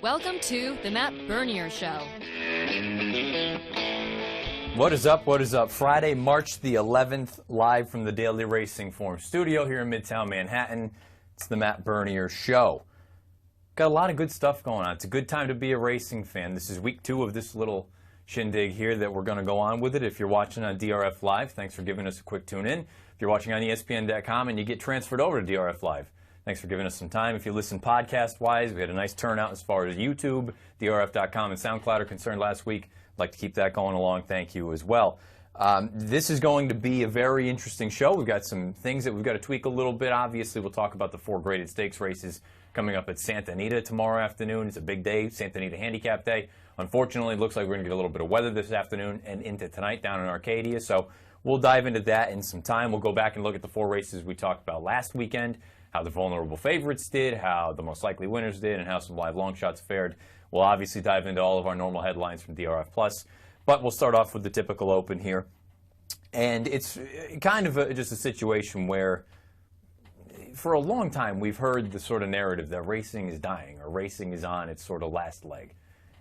Welcome to the Matt Bernier Show. What is up? What is up? Friday, March the 11th, live from the Daily Racing Form studio here in Midtown Manhattan. It's the Matt Bernier Show. Got a lot of good stuff going on. It's a good time to be a racing fan. This is week 2 of this little shindig here that we're going to go on with it. If you're watching on DRF Live, thanks for giving us a quick tune in. If you're watching on ESPN.com and you get transferred over to DRF Live, thanks for giving us some time. If you listen podcast-wise, we had a nice turnout as far as YouTube, DRF.com, and SoundCloud are concerned last week. I'd like to keep that going along. Thank you as well. This is going to be a very interesting show. We've got some things that we've got to tweak a little bit. Obviously, we'll talk about the 4 graded stakes races coming up at Santa Anita tomorrow afternoon. It's a big day, Santa Anita Handicap Day. Unfortunately, it looks like we're going to get a little bit of weather this afternoon and into tonight down in Arcadia. So we'll dive into that in some time. We'll go back and look at the 4 races we talked about last weekend, how the vulnerable favorites did, how the most likely winners did, and how some live long shots fared. We'll obviously dive into all of our normal headlines from DRF Plus, but we'll start off with the typical open here. And it's kind of just a situation where for a long time we've heard the sort of narrative that racing is dying or racing is on its sort of last leg.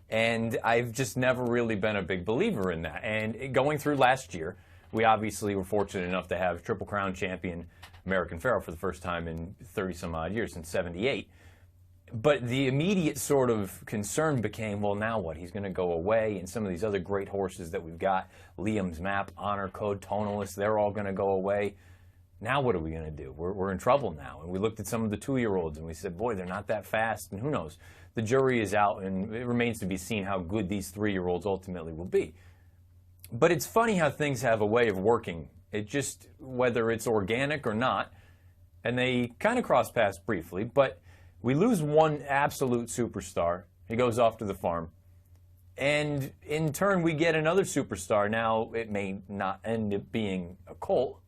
And I've just never really been a big believer in that. And going through last year, we obviously were fortunate enough to have Triple Crown champion American Pharoah for the first time in 30-some-odd years, since '78. But the immediate sort of concern became, well, now what? He's going to go away, and some of these other great horses that we've got, Liam's Map, Honor Code, Tonalist, they're all going to go away. Now what are we going to do? We're in trouble now. And we looked at some of the 2-year-olds, and we said, boy, they're not that fast, and who knows? The jury is out, and it remains to be seen how good these 3-year-olds ultimately will be. But it's funny how things have a way of working. It just, whether it's organic or not, and they kind of cross paths briefly, but we lose one absolute superstar. He goes off to the farm. And in turn, we get another superstar. Now, it may not end up being a colt.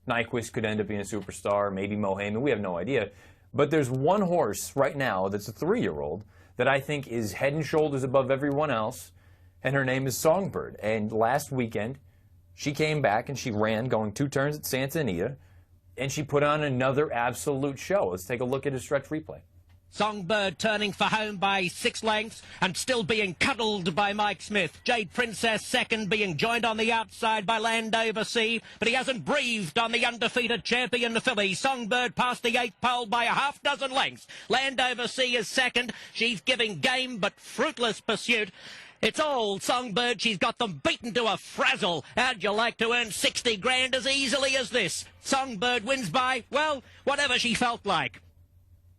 Nyquist could end up being a superstar, maybe Mohaymen, we have no idea. But there's one horse right now that's a 3-year-old that I think is head and shoulders above everyone else, and her name is Songbird. And last weekend, she came back and she ran, going 2 turns at Santa Anita, and she put on another absolute show. Let's take a look at a stretch replay. Songbird turning for home by 6 lengths and still being cuddled by Mike Smith. Jade Princess second, being joined on the outside by Landover Sea, but he hasn't breathed on the undefeated champion filly. Songbird past the 8th pole by a half-dozen lengths. Landover Sea is second. She's giving game but fruitless pursuit. It's all Songbird. She's got them beaten to a frazzle. How'd you like to earn 60 grand as easily as this? Songbird wins by, well, whatever she felt like.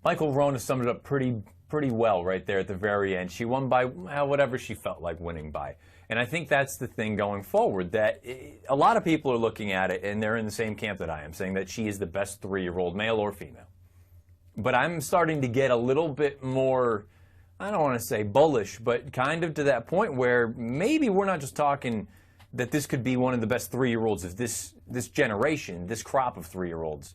Michael Rona summed it up pretty well right there at the very end. She won by whatever she felt like winning by. And I think that's the thing going forward, that a lot of people are looking at it, and they're in the same camp that I am, saying that she is the best 3-year-old, male or female. But I'm starting to get a little bit more, I don't want to say bullish, but kind of to that point where maybe we're not just talking that this could be one of the best 3-year-olds of this generation, this crop of 3-year-olds.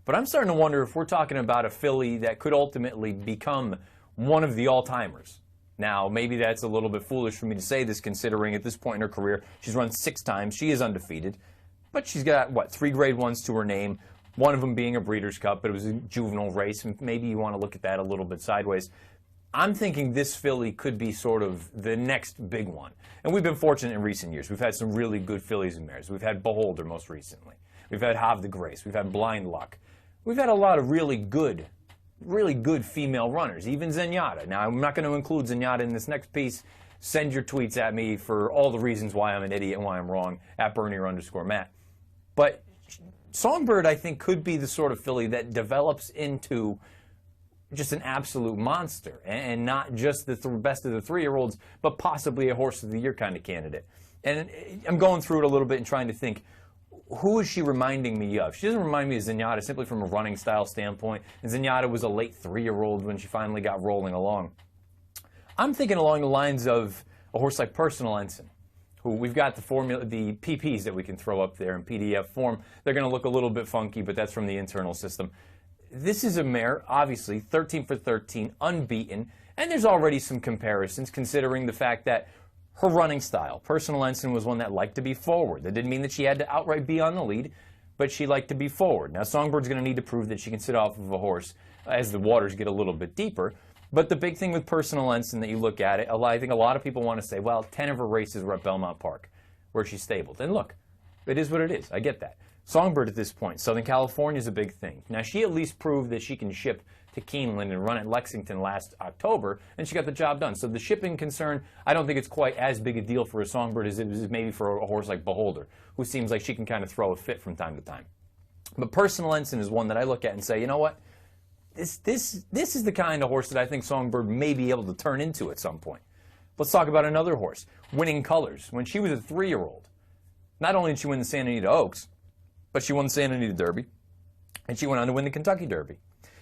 But I'm starting to wonder if we're talking about a filly that could ultimately become one of the all-timers. Now, maybe that's a little bit foolish for me to say this, considering at this point in her career, she's run 6 times. She is undefeated. But she's got, what, 3 grade 1s to her name, one of them being a Breeders' Cup, but it was a juvenile race, and maybe you want to look at that a little bit sideways. I'm thinking this filly could be sort of the next big one. And we've been fortunate in recent years. We've had some really good fillies and mares. We've had Beholder most recently. We've had Have the Grace. We've had Blind Luck. We've had a lot of really good female runners, even Zenyatta. Now, I'm not going to include Zenyatta in this next piece. Send your tweets at me for all the reasons why I'm an idiot and why I'm wrong, at Bernier_Matt. But Songbird, I think, could be the sort of filly that develops into just an absolute monster, and not just the best of the 3-year-olds, but possibly a horse of the year kind of candidate. And I'm going through it a little bit and trying to think, who is she reminding me of? She doesn't remind me of Zenyatta simply from a running style standpoint. And Zenyatta was a late 3-year-old when she finally got rolling along. I'm thinking along the lines of a horse like Personal Ensign, who we've got the PPs that we can throw up there in PDF form. They're going to look a little bit funky, but that's from the internal system. This is a mare, obviously, 13 for 13, unbeaten, and there's already some comparisons considering the fact that her running style. Personal Ensign was one that liked to be forward. That didn't mean that she had to outright be on the lead, but she liked to be forward. Now, Songbird's going to need to prove that she can sit off of a horse as the waters get a little bit deeper. But the big thing with Personal Ensign that you look at it, I think a lot of people want to say, well, 10 of her races were at Belmont Park, where she's stabled. And look, it is what it is. I get that. Songbird at this point, Southern California is a big thing. Now, she at least proved that she can ship to Keeneland and run at Lexington last October, and she got the job done. So the shipping concern, I don't think it's quite as big a deal for a Songbird as it is maybe for a horse like Beholder, who seems like she can kind of throw a fit from time to time. But Personal Ensign is one that I look at and say, you know what? This is the kind of horse that I think Songbird may be able to turn into at some point. Let's talk about another horse, Winning Colors. When she was a 3-year-old, not only did she win the Santa Anita Oaks, but she won the Santa Anita Derby, and she went on to win the Kentucky Derby.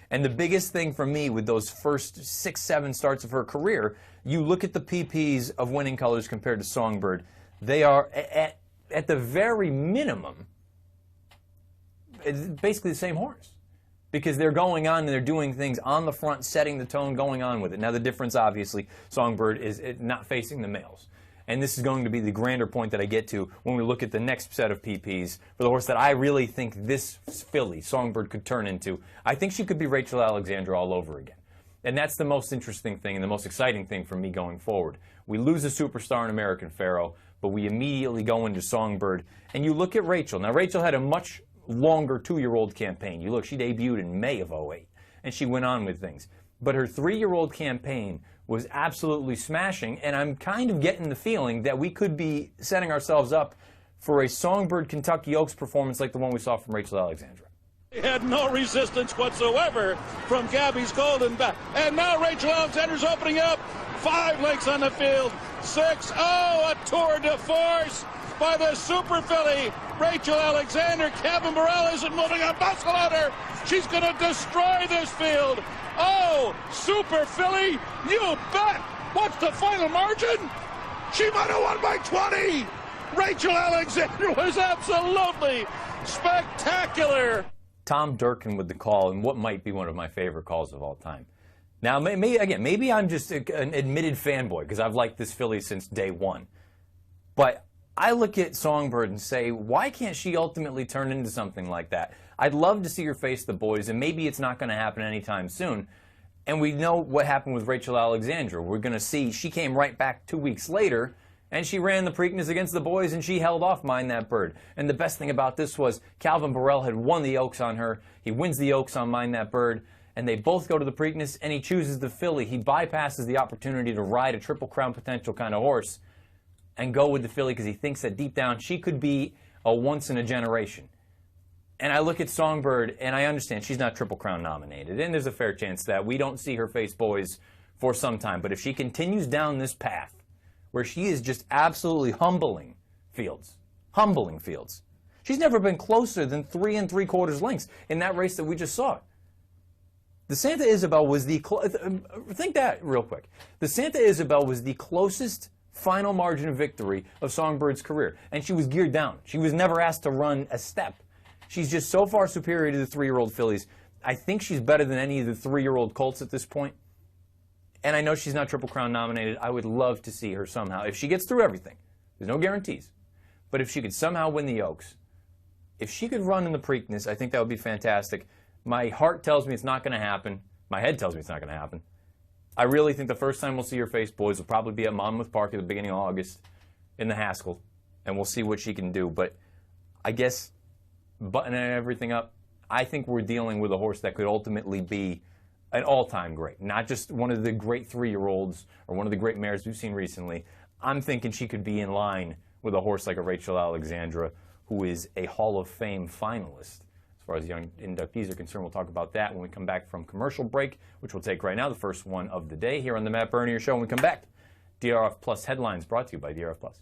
And the biggest thing for me with those first 6, 7 starts of her career, you look at the PPs of Winning Colors compared to Songbird, they are at the very minimum, it's basically the same horse. Because they're going on and they're doing things on the front, setting the tone, going on with it. Now the difference, obviously, Songbird is not facing the males. And this is going to be the grander point that I get to when we look at the next set of PPs for the horse that I really think this filly, Songbird, could turn into. I think she could be Rachel Alexandra all over again. And that's the most interesting thing and the most exciting thing for me going forward. We lose a superstar in American Pharoah, but we immediately go into Songbird. And you look at Rachel. Now, Rachel had a much longer 2-year-old campaign. You look, she debuted in May of '08, and she went on with things. But her 3-year-old campaign was absolutely smashing, and I'm kind of getting the feeling that we could be setting ourselves up for a Songbird Kentucky Oaks performance like the one we saw from Rachel Alexandra. He had no resistance whatsoever from Gabby's Golden back. And now Rachel Alexander's opening up. 5 lengths on the field. 6. Oh, a tour de force by the super filly, Rachel Alexander. Kevin Burrell isn't moving a muscle on her. She's going to destroy this field. Oh, super filly, you bet. What's the final margin? She might have won by 20. Rachel Alexander was absolutely spectacular. Tom Durkin with the call, and what might be one of my favorite calls of all time. Now, maybe I'm just an admitted fanboy because I've liked this filly since day one. But I look at Songbird and say, why can't she ultimately turn into something like that? I'd love to see her face the boys, and maybe it's not going to happen anytime soon. And we know what happened with Rachel Alexandra. We're going to see she came right back 2 weeks later, and she ran the Preakness against the boys, and she held off Mind That Bird. And the best thing about this was Calvin Burrell had won the Oaks on her. He wins the Oaks on Mind That Bird, and they both go to the Preakness, and he chooses the filly. He bypasses the opportunity to ride a Triple Crown potential kind of horse and go with the filly because he thinks that deep down she could be a once-in-a-generation. And I look at Songbird, and I understand she's not Triple Crown nominated, and there's a fair chance that we don't see her face boys for some time. But if she continues down this path, where she is just absolutely humbling fields, she's never been closer than 3 3/4 lengths in that race that we just saw. The Santa Isabel was the, think that real quick. The Santa Isabel was the closest final margin of victory of Songbird's career, and she was geared down. She was never asked to run a step. She's just so far superior to the 3-year-old fillies. I think she's better than any of the 3-year-old colts at this point. And I know she's not Triple Crown nominated. I would love to see her somehow. If she gets through everything, there's no guarantees, but if she could somehow win the Oaks, if she could run in the Preakness, I think that would be fantastic. My heart tells me it's not going to happen. My head tells me it's not going to happen. I really think the first time we'll see her face, boys, will probably be at Monmouth Park at the beginning of August in the Haskell, and we'll see what she can do. But I guess buttoning everything up, I think we're dealing with a horse that could ultimately be an all-time great, not just one of the great 3-year-olds or one of the great mares we've seen recently. I'm thinking she could be in line with a horse like a Rachel Alexandra, who is a Hall of Fame finalist. As far as young inductees are concerned, we'll talk about that when we come back from commercial break, which we'll take right now, the first one of the day here on the Matt Bernier Show. When we come back, DRF Plus headlines brought to you by DRF Plus.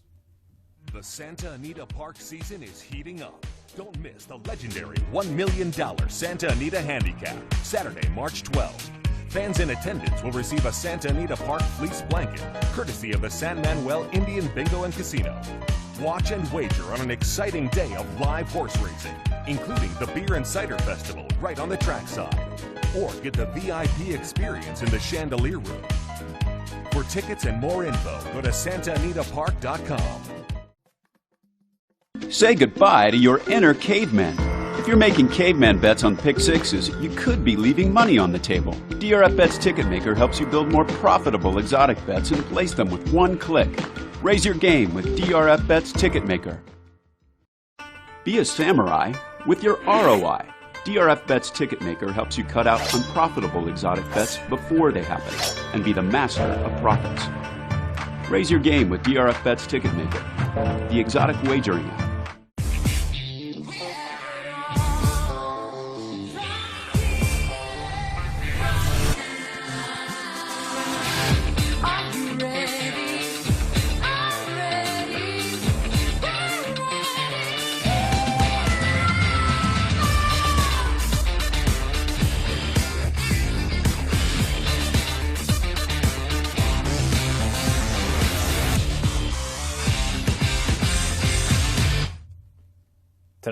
The Santa Anita Park season is heating up. Don't miss the legendary $1 million Santa Anita Handicap, Saturday, March 12th. Fans in attendance will receive a Santa Anita Park fleece blanket, courtesy of the San Manuel Indian Bingo and Casino. Watch and wager on an exciting day of live horse racing, including the Beer and Cider Festival right on the trackside. Or get the VIP experience in the Chandelier Room. For tickets and more info, go to santaanitapark.com. Say goodbye to your inner caveman. If you're making caveman bets on pick sixes, you could be leaving money on the table. DRF Bets Ticket Maker helps you build more profitable exotic bets and place them with one click. Raise your game with DRF Bets Ticket Maker. Be a samurai with your ROI. DRF Bets Ticket Maker helps you cut out unprofitable exotic bets before they happen and be the master of profits. Raise your game with DRF Bets Ticket Maker, the exotic wagering app.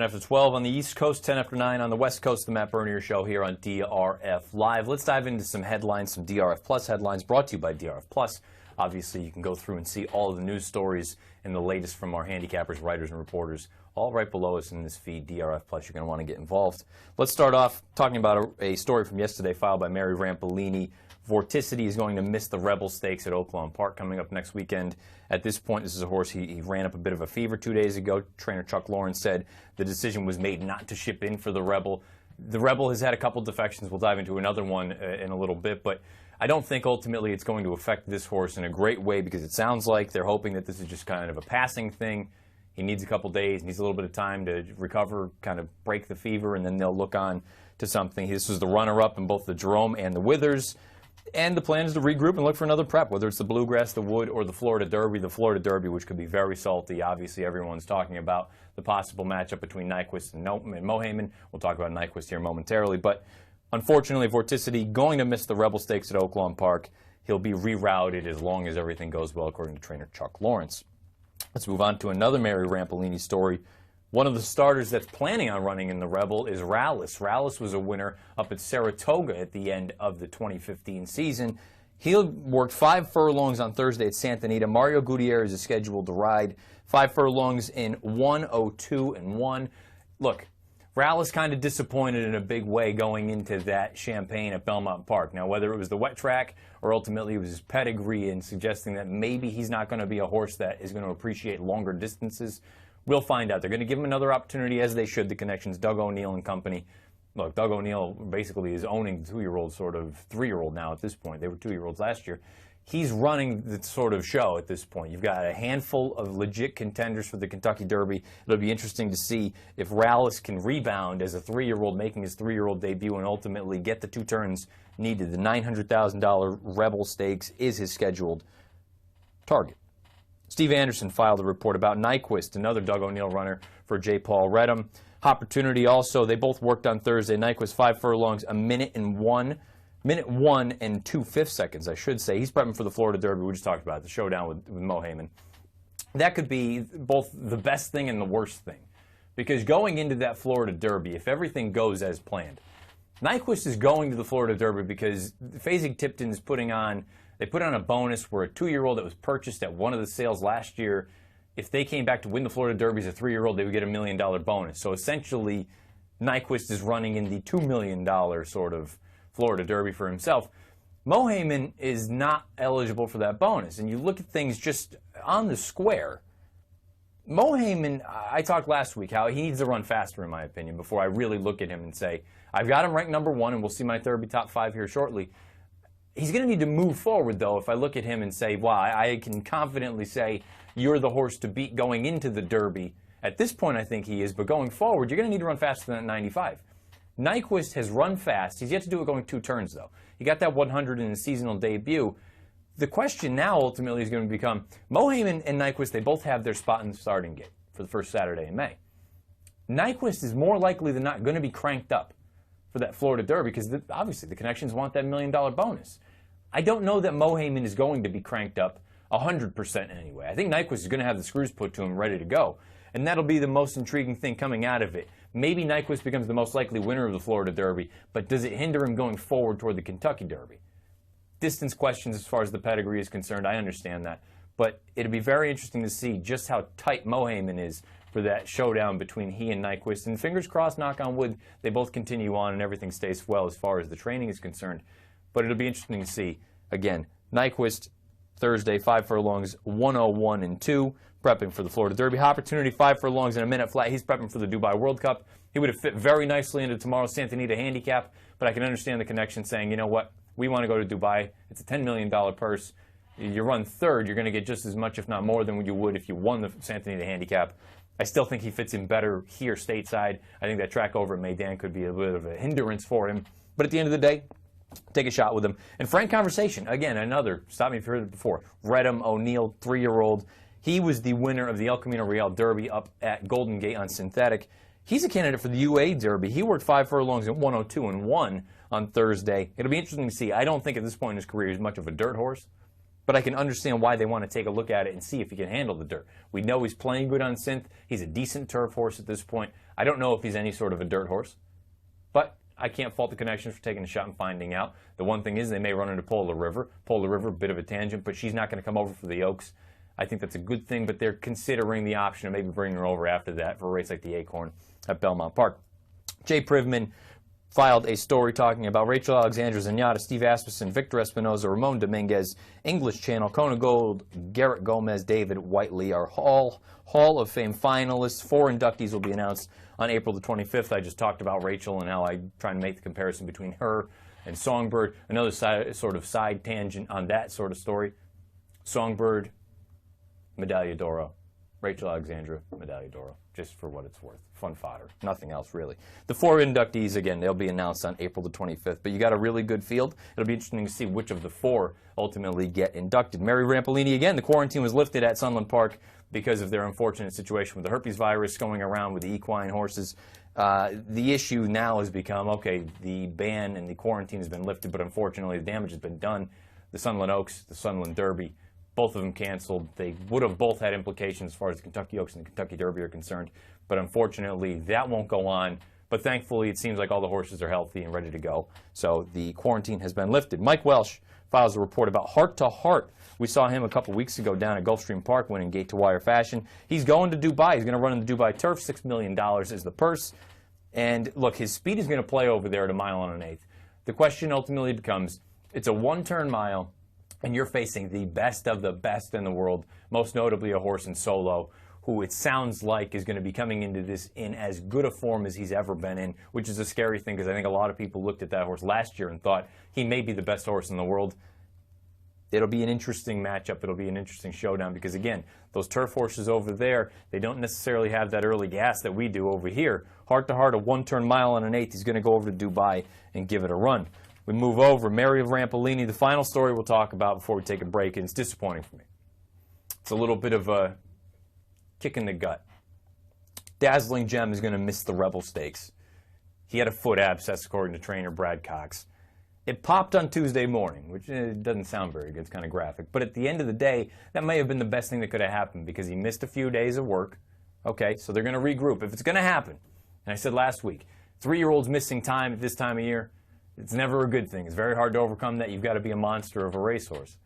After 12 on the East Coast, 10 after 9 on the West Coast, the Matt Bernier Show here on DRF Live. Let's dive into some headlines, some DRF Plus headlines brought to you by DRF Plus. Obviously, you can go through and see all of the news stories and the latest from our handicappers, writers, and reporters, all right below us in this feed, DRF Plus. You're going to want to get involved. Let's start off talking about a story from yesterday filed by Mary Rampolini. Vorticity is going to miss the Rebel Stakes at Oaklawn Park coming up next weekend. At this point, this is a horse he ran up a bit of a fever 2 days ago. Trainer Chuck Lawrence said the decision was made not to ship in for the Rebel. The Rebel has had a couple defections. We'll dive into another one in a little bit, but I don't think ultimately it's going to affect this horse in a great way because it sounds like they're hoping that this is just kind of a passing thing. He needs a couple days, needs a little bit of time to recover, kind of break the fever, and then they'll look on to something. This was the runner-up in both the Jerome and the Withers. And the plan is to regroup and look for another prep, whether it's the Bluegrass, the Wood, or the Florida Derby. The Florida Derby, which could be very salty. Obviously, everyone's talking about the possible matchup between Nyquist and Mohaymen. We'll talk about Nyquist here momentarily. But unfortunately, Vorticity going to miss the Rebel Stakes at Oaklawn Park. He'll be rerouted as long as everything goes well, according to trainer Chuck Lawrence. Let's move on to another Mary Rampolini story. One of the starters that's planning on running in the Rebel is Rallis. Rallis was a winner up at Saratoga at the end of the 2015 season. He worked 5 furlongs on Thursday at Santa Anita. Mario Gutierrez is scheduled to ride 5 furlongs in 1:02.1. Look, Rallis kind of disappointed in a big way going into that Champaign at Belmont Park. Now, whether it was the wet track or ultimately it was his pedigree and suggesting that maybe he's not going to be a horse that is going to appreciate longer distances, we'll find out. They're going to give him another opportunity, as they should, the connections, Doug O'Neill and company. Look, Doug O'Neill basically is owning the 2-year-old, sort of 3-year-old now at this point. They were 2-year-olds last year. He's running the sort of show at this point. You've got a handful of legit contenders for the Kentucky Derby. It'll be interesting to see if Rallis can rebound as a 3-year-old making his 3-year-old debut and ultimately get the 2 turns needed. The $900,000 Rebel Stakes is his scheduled target. Steve Anderson filed a report about Nyquist, another Doug O'Neill runner for J. Paul Redham. Opportunity also, they both worked on Thursday. Nyquist 5 furlongs, a minute 1 and 2/5 seconds, I should say. He's prepping for the Florida Derby. We just talked about it, the showdown with Mohaymen. That could be both the best thing and the worst thing. Because going into that Florida Derby, if everything goes as planned, Nyquist is going to the Florida Derby because Fasig-Tipton is putting on a bonus where a 2-year-old that was purchased at one of the sales last year, if they came back to win the Florida Derby as a 3-year-old, they would get $1 million bonus. So essentially, Nyquist is running in the $2 million sort of Florida Derby for himself. Mohaymen is not eligible for that bonus. And you look at things just on the square. Mohaymen, I talked last week how he needs to run faster, in my opinion, before I really look at him and say, I've got him ranked number 1, and we'll see my Derby top 5 here shortly. He's going to need to move forward, though, if I look at him and say, well, I can confidently say you're the horse to beat going into the Derby. At this point, I think he is, but going forward, you're going to need to run faster than that 95. Nyquist has run fast. He's yet to do it going 2 turns, though. He got that 100 in his seasonal debut. The question now, ultimately, is going to become, Mohaymen and Nyquist, they both have their spot in the starting gate for the first Saturday in May. Nyquist is more likely than not going to be cranked up for that Florida Derby because obviously the connections want that $1 million bonus. I don't know that Mohaymen is going to be cranked up 100% anyway. I think Nyquist is going to have the screws put to him ready to go. And that'll be the most intriguing thing coming out of it. Maybe Nyquist becomes the most likely winner of the Florida Derby, but does it hinder him going forward toward the Kentucky Derby? Distance questions as far as the pedigree is concerned, I understand that. But it'll be very interesting to see just how tight Mohaymen is for that showdown between he and Nyquist. And fingers crossed, knock on wood, they both continue on and everything stays well as far as the training is concerned. But it'll be interesting to see. Again, Nyquist, Thursday, 5 furlongs, 101-2, prepping for the Florida Derby. Opportunity, 5 furlongs and a minute flat. He's prepping for the Dubai World Cup. He would have fit very nicely into tomorrow's Santa Anita Handicap, but I can understand the connection saying, you know what, we want to go to Dubai. It's a $10 million purse. You run third, you're going to get just as much, if not more, than you would if you won the Santa Anita Handicap. I still think he fits in better here stateside. I think that track over at Meydan could be a bit of a hindrance for him. But at the end of the day, take a shot with him. And frank conversation, again, another, stop me if you've heard it before, Redham O'Neill, 3-year-old. He was the winner of the El Camino Real Derby up at Golden Gate on synthetic. He's a candidate for the UA Derby. He worked 5 furlongs at 102 and won on Thursday. It'll be interesting to see. I don't think at this point in his career he's much of a dirt horse, but I can understand why they want to take a look at it and see if he can handle the dirt. We know he's playing good on synth. He's a decent turf horse at this point. I don't know if he's any sort of a dirt horse, but I can't fault the connections for taking a shot and finding out. The one thing is they may run into Polar River. Polar River, bit of a tangent, but she's not going to come over for the Oaks. I think that's a good thing, but they're considering the option of maybe bringing her over after that for a race like the Acorn at Belmont Park. Jay Privman filed a story talking about Rachel Alexandra Zenyatta, Steve Asmussen, Victor Espinoza, Ramon Dominguez, English Channel, Kona Gold, Garrett Gomez, David Whiteley are Hall of Fame finalists. 4 inductees will be announced on April the 25th. I just talked about Rachel and how I try and make the comparison between her and Songbird. Another sort of side tangent on that sort of story. Songbird, Medaglia d'Oro. Rachel Alexandra, Medaglia d'Oro, just for what it's worth. Fun fodder. Nothing else, really. The 4 inductees, again, they'll be announced on April the 25th, but you got a really good field. It'll be interesting to see which of the 4 ultimately get inducted. Mary Rampolini, again, the quarantine was lifted at Sunland Park because of their unfortunate situation with the herpes virus going around with the equine horses. The issue now has become, okay, the ban and the quarantine has been lifted, but unfortunately the damage has been done. The Sunland Oaks, the Sunland Derby, both of them canceled. They would have both had implications as far as the Kentucky Oaks and the Kentucky Derby are concerned, but unfortunately that won't go on. But thankfully it seems like all the horses are healthy and ready to go, so the quarantine has been lifted. Mike Welsh files a report about Heart to Heart. We saw him a couple weeks ago down at Gulfstream Park winning gate-to-wire fashion. He's going to Dubai. He's going to run in the Dubai Turf. $6 million is the purse. And look, his speed is going to play over there at 1 1/8. The question ultimately becomes, it's a one-turn mile, and you're facing the best of the best in the world, most notably a horse in Solo, who it sounds like is going to be coming into this in as good a form as he's ever been in, which is a scary thing because I think a lot of people looked at that horse last year and thought he may be the best horse in the world. It'll be an interesting matchup. It'll be an interesting showdown because, again, those turf horses over there, they don't necessarily have that early gas that we do over here. Heart to Heart, a 1-turn 1 1/8. He's going to go over to Dubai and give it a run. We move over. Mary Rampolini, the final story we'll talk about before we take a break, and it's disappointing for me. It's a little bit of a kick in the gut. Dazzling Gem is going to miss the Rebel Stakes. He had a foot abscess, according to trainer Brad Cox. It popped on Tuesday morning, which doesn't sound very good. It's kind of graphic. But at the end of the day, that may have been the best thing that could have happened because he missed a few days of work. Okay, so they're going to regroup. If it's going to happen, and I said last week, 3-year-olds missing time at this time of year, it's never a good thing. It's very hard to overcome that. You've got to be a monster of a racehorse.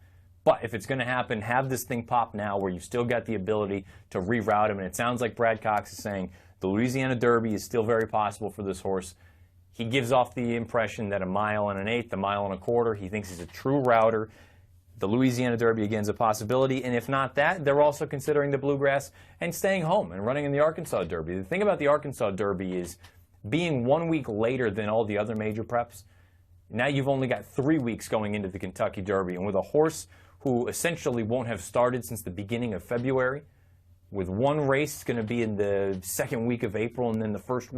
But if it's going to happen, have this thing pop now where you've still got the ability to reroute him. And it sounds like Brad Cox is saying the Louisiana Derby is still very possible for this horse. He gives off the impression that 1 1/8, 1 1/4, he thinks he's a true router. The Louisiana Derby, again, is a possibility. And if not that, they're also considering the Bluegrass and staying home and running in the Arkansas Derby. The thing about the Arkansas Derby is being 1 week later than all the other major preps. Now you've only got 3 weeks going into the Kentucky Derby. And with a horse who essentially won't have started since the beginning of February, with one race going to be in the second week of April, and then the first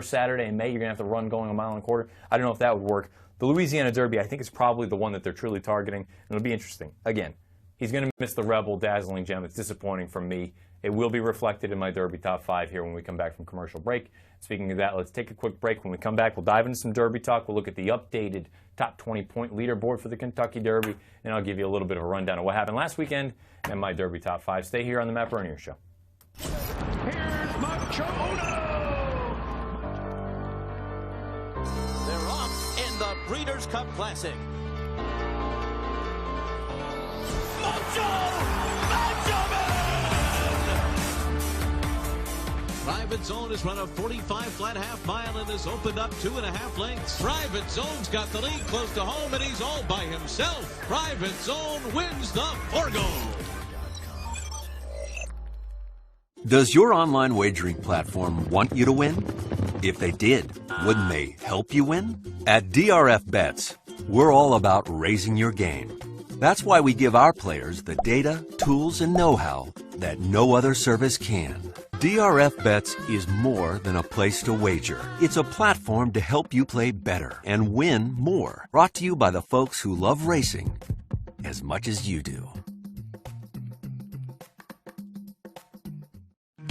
Saturday in May, you're going to have to run going 1 1/4. I don't know if that would work. The Louisiana Derby, I think, is probably the one that they're truly targeting. And it'll be interesting. Again, he's going to miss the Rebel Dazzling Gem. It's disappointing from me. It will be reflected in my Derby Top 5 here when we come back from commercial break. Speaking of that, let's take a quick break. When we come back, we'll dive into some Derby talk. We'll look at the updated top 20-point leaderboard for the Kentucky Derby, and I'll give you a little bit of a rundown of what happened last weekend and my Derby Top 5. Stay here on the Matt Bernier Show. Here's Macho Uno! They're off in the Breeders' Cup Classic. Macho Man! Private Zone has run a 45 flat half mile and has opened up 2.5 lengths. Private Zone's got the lead close to home, and he's all by himself. Private Zone wins the Forgo. Does your online wagering platform want you to win? If they did, wouldn't they help you win? At DRF Bets, we're all about raising your game. That's why we give our players the data, tools, and know-how that no other service can. DRF Bets is more than a place to wager. It's a platform to help you play better and win more. Brought to you by the folks who love racing as much as you do.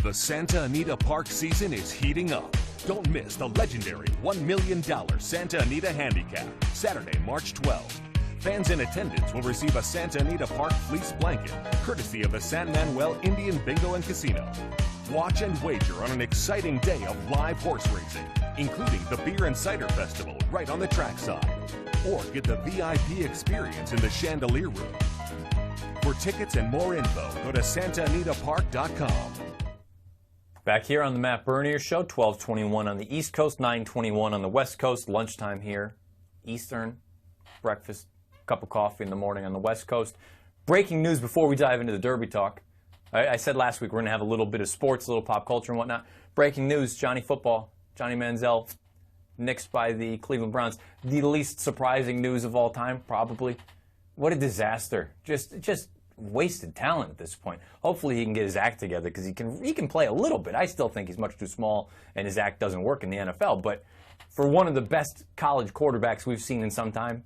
The Santa Anita Park season is heating up. Don't miss the legendary $1 million Santa Anita Handicap, Saturday, March 12th. Fans in attendance will receive a Santa Anita Park fleece blanket, courtesy of the San Manuel Indian Bingo and Casino. Watch and wager on an exciting day of live horse racing, including the Beer and Cider Festival right on the trackside. Or get the VIP experience in the Chandelier Room. For tickets and more info, go to santaanitapark.com. Back here on the Matt Bernier Show, 12:21 on the East Coast, 9:21 on the West Coast. Lunchtime here, Eastern, breakfast, cup of coffee in the morning on the West Coast. Breaking news before we dive into the Derby talk. I said last week we're going to have a little bit of sports, a little pop culture and whatnot. Breaking news, Johnny Football, Johnny Manziel, nixed by the Cleveland Browns. The least surprising news of all time, probably. What a disaster. Just wasted talent at this point. Hopefully he can get his act together because he can play a little bit. I still think he's much too small and his act doesn't work in the NFL. But for one of the best college quarterbacks we've seen in some time,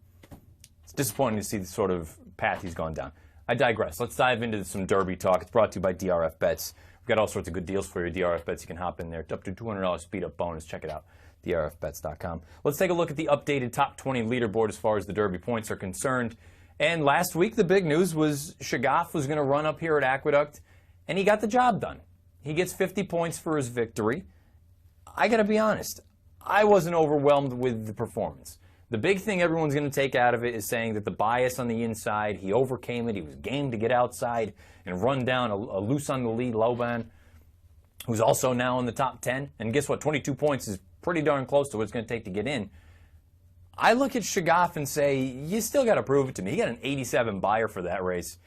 it's disappointing to see the sort of path he's gone down. I digress. Let's dive into some Derby talk. It's brought to you by DRF Bets. We've got all sorts of good deals for you. DRF Bets, you can hop in there. Up to $200 speed-up bonus. Check it out. DRFbets.com. Let's take a look at the updated top 20 leaderboard as far as the Derby points are concerned. And last week, the big news was Shagaf was going to run up here at Aqueduct, and he got the job done. He gets 50 points for his victory. I got to be honest, I wasn't overwhelmed with the performance. The big thing everyone's going to take out of it is saying that the bias on the inside, he overcame it. He was game to get outside and run down a loose on the lead Lauban, who's also now in the top 10. And guess what? 22 points is pretty darn close to what it's going to take to get in. I look at Shagaf and say, you still got to prove it to me. He got an 87 buyer for that race.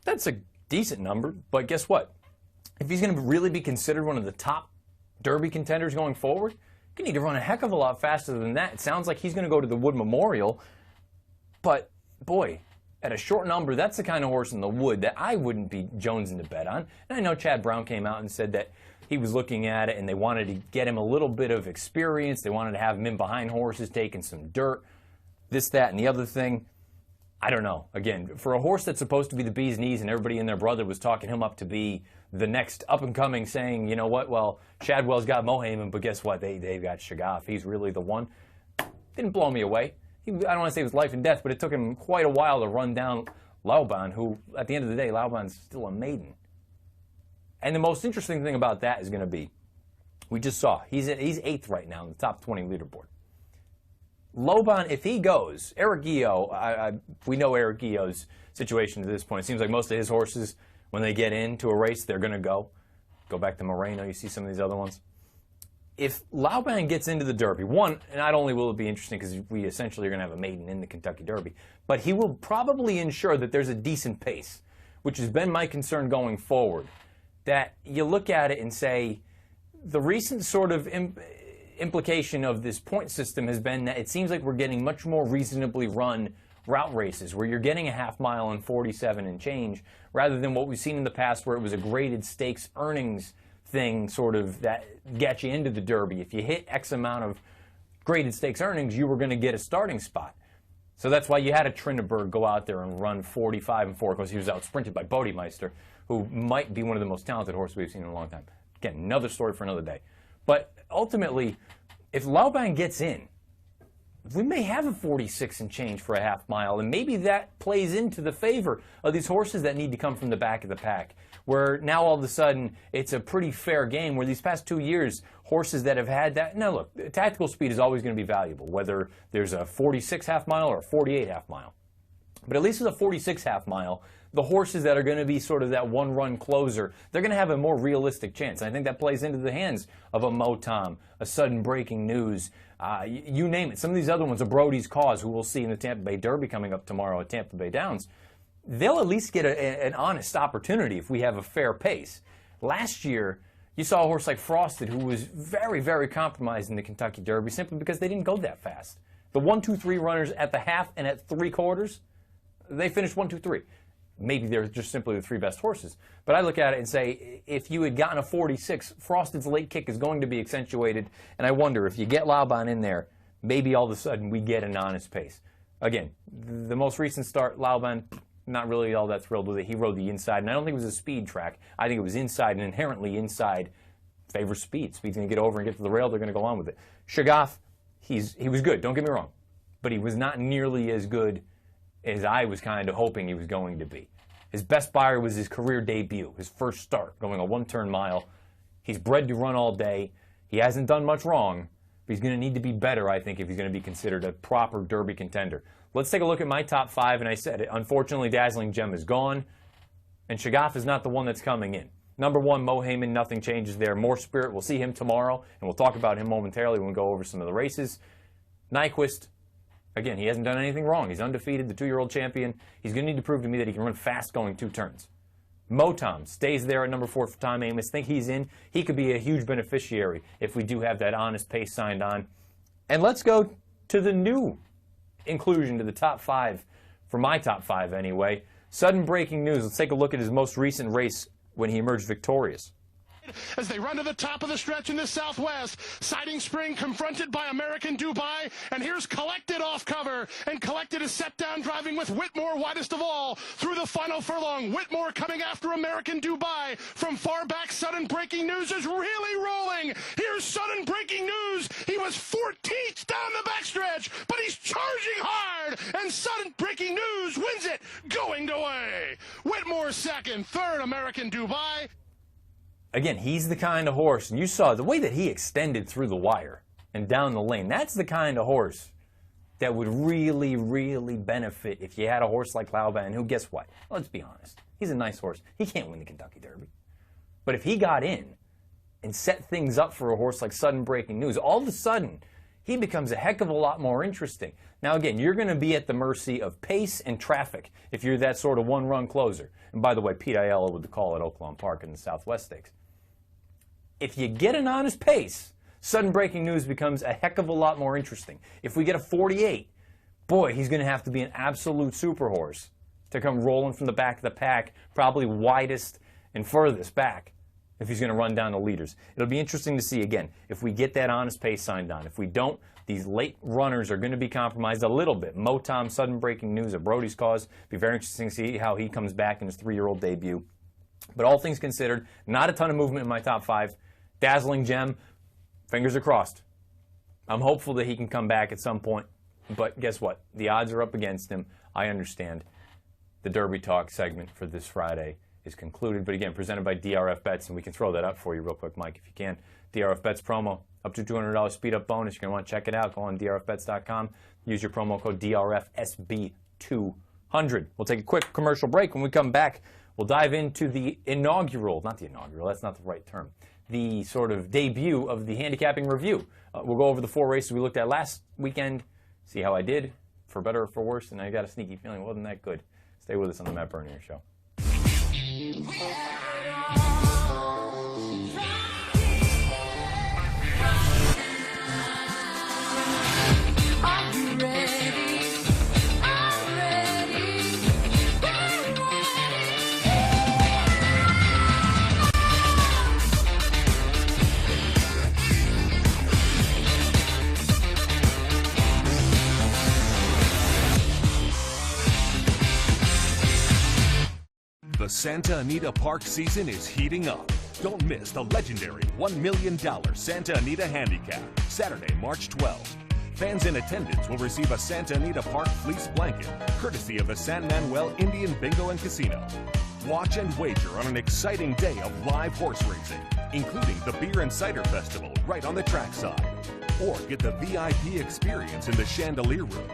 That's a decent number, but guess what? If he's going to really be considered one of the top Derby contenders going forward, you need to run a heck of a lot faster than that. It sounds like he's going to go to the Wood Memorial, but boy, at a short number, that's the kind of horse in the Wood that I wouldn't be jonesing to bet on. And I know Chad Brown came out and said that he was looking at it and they wanted to get him a little bit of experience. They wanted to have him in behind horses, taking some dirt, this, that, and the other thing. I don't know. Again, for a horse that's supposed to be the bee's knees and everybody and their brother was talking him up to be the next up-and-coming, saying, you know what, well, Shadwell's got Mohayman, but guess what? They've got Shagaf. He's really the one. Didn't blow me away. I don't want to say it was life and death, but it took him quite a while to run down Lauban, who, at the end of the day, Lauban's still a maiden. And the most interesting thing about that is going to be, we just saw, he's 8th right now in the top 20 leaderboard. Lauban, if he goes, Eric Guillot, we know Eric Guillot's situation at this point. It seems like most of his horses, when they get into a race, they're going to go. Go back to Moreno, you see some of these other ones. If Lauban gets into the Derby, one, not only will it be interesting because we essentially are going to have a maiden in the Kentucky Derby, but he will probably ensure that there's a decent pace, which has been my concern going forward. That you look at it and say, the recent sort of implication of this point system has been that it seems like we're getting much more reasonably run route races where you're getting a half mile and 47 and change rather than what we've seen in the past where it was a graded stakes earnings thing sort of that gets you into the Derby. If you hit X amount of graded stakes earnings, you were going to get a starting spot. So that's why you had a Trinidberg go out there and run 45 and 4 because he was out sprinted by Bodemeister, who might be one of the most talented horses we've seen in a long time. Again, another story for another day. But ultimately, if Lauban gets in, we may have a 46 and change for a half mile, and maybe that plays into the favor of these horses that need to come from the back of the pack, where now all of a sudden it's a pretty fair game where these past 2 years, horses that have had that, now look, tactical speed is always going to be valuable, whether there's a 46 half mile or a 48 half mile. But at least with a 46 half mile, the horses that are going to be sort of that one-run closer, they're going to have a more realistic chance. And I think that plays into the hands of a Motom, a Sudden Breaking News, you name it. Some of these other ones, a Brody's Cause, who we'll see in the Tampa Bay Derby coming up tomorrow at Tampa Bay Downs. They'll at least get an honest opportunity if we have a fair pace. Last year, you saw a horse like Frosted, who was very, very compromised in the Kentucky Derby simply because they didn't go that fast. The 1, 2, 3 runners at the half and at 3/4, they finished 1, 2, 3. Maybe they're just simply the 3 best horses. But I look at it and say, if you had gotten a 46, Frosted's late kick is going to be accentuated. And I wonder, if you get Laubahn in there, maybe all of a sudden we get an honest pace. Again, the most recent start, Laubahn, not really all that thrilled with it. He rode the inside, and I don't think it was a speed track. I think it was inside, and inherently inside favors speed. Speed's going to get over and get to the rail. They're going to go on with it. Shagaf, he was good. Don't get me wrong. But he was not nearly as good as I was kind of hoping he was going to be. His best buyer was his career debut, his first start, going a 1-turn mile. He's bred to run all day. He hasn't done much wrong, but he's going to need to be better, I think, if he's going to be considered a proper Derby contender. Let's take a look at my top 5, and I said it. Unfortunately, Dazzling Gem is gone, and Shagaf is not the one that's coming in. Number 1, Mo Heyman, nothing changes there. More Spirit, we'll see him tomorrow, and we'll talk about him momentarily when we go over some of the races. Nyquist, again, he hasn't done anything wrong. He's undefeated, the 2-year-old champion. He's going to need to prove to me that he can run fast going 2 turns. Motom stays there at number 4 for Tom Amoss. Think he's in. He could be a huge beneficiary if we do have that honest pace signed on. And let's go to the new inclusion to the top 5, for my top 5 anyway. Sudden Breaking News. Let's take a look at his most recent race when he emerged victorious. As they run to the top of the stretch in the Southwest, Siding Spring confronted by American Dubai, and here's Collected off cover, and Collected is set down driving with Whitmore widest of all through the final furlong. Whitmore coming after American Dubai from far back. Sudden Breaking News is really rolling. Here's Sudden Breaking News. He was 14th down the backstretch, but he's charging hard, and Sudden Breaking News wins it going away. Whitmore second, third American Dubai. Again, he's the kind of horse, and you saw the way that he extended through the wire and down the lane. That's the kind of horse that would really, really benefit if you had a horse like Laubahn, who, guess what? Let's be honest. He's a nice horse. He can't win the Kentucky Derby. But if he got in and set things up for a horse like Sudden Breaking News, all of a sudden, he becomes a heck of a lot more interesting. Now, again, you're going to be at the mercy of pace and traffic if you're that sort of one-run closer. And by the way, Pete Aiello with the call at Oaklawn Park in the Southwest Stakes. If you get an honest pace, Sudden Breaking News becomes a heck of a lot more interesting. If we get a 48, boy, he's going to have to be an absolute super horse to come rolling from the back of the pack, probably widest and furthest back, if he's going to run down the leaders. It'll be interesting to see, again, if we get that honest pace signed on. If we don't, these late runners are going to be compromised a little bit. Motom, Sudden Breaking News, a Brody's Cause. Be very interesting to see how he comes back in his 3-year-old debut. But all things considered, not a ton of movement in my top 5. Dazzling Gem, fingers are crossed. I'm hopeful that he can come back at some point. But guess what? The odds are up against him. I understand. The Derby Talk segment for this Friday is concluded. But again, presented by DRF Bets, and we can throw that up for you real quick, Mike, if you can. DRF Bets promo, up to $200 speed-up bonus. You're going to want to check it out. Go on drfbets.com. Use your promo code DRFSB200. We'll take a quick commercial break. When we come back, we'll dive into the inaugural, not the inaugural, that's not the right term, the sort of debut of the Handicapping Review. We'll go over the 4 races we looked at last weekend, see how I did, for better or for worse, and I got a sneaky feeling it wasn't that good. Stay with us on the Matt Bernier Show. The Santa Anita Park season is heating up. Don't miss the legendary $1 million Santa Anita Handicap, Saturday, March 12th. Fans in attendance will receive a Santa Anita Park fleece blanket, courtesy of the San Manuel Indian Bingo and Casino. Watch and wager on an exciting day of live horse racing, including the Beer and Cider Festival right on the trackside. Or get the VIP experience in the Chandelier Room.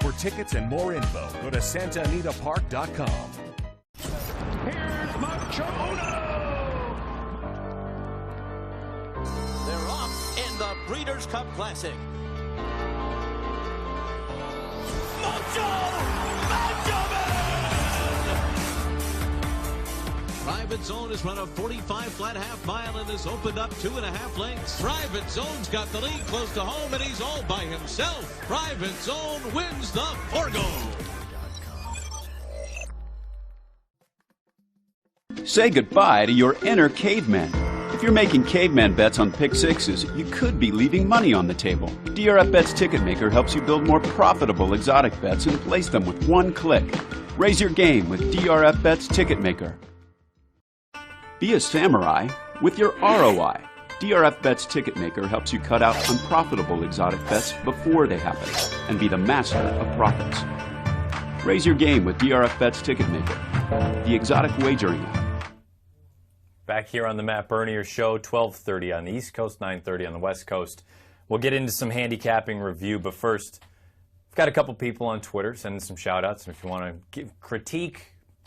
For tickets and more info, go to santaanitapark.com. Here's Macho Uno. They're off in the Breeders' Cup Classic. Private Zone has run a 45 flat half mile and has opened up 2.5 lengths. Private Zone's got the lead close to home and he's all by himself. Private Zone wins the Forgo. Say goodbye to your inner caveman. If you're making caveman bets on pick sixes, you could be leaving money on the table. DRF Bets Ticket Maker helps you build more profitable exotic bets and place them with one click. Raise your game with DRF Bets Ticket Maker. Be a samurai with your ROI. DRF Bets Ticket Maker helps you cut out unprofitable exotic bets before they happen and be the master of profits. Raise your game with DRF Bets Ticket Maker, the exotic wagering app. Back here on the Matt Bernier Show, 12:30 on the East Coast, 9:30 on the West Coast. We'll get into some handicapping review, but first, I've got a couple people on Twitter sending some shout-outs, and if you want to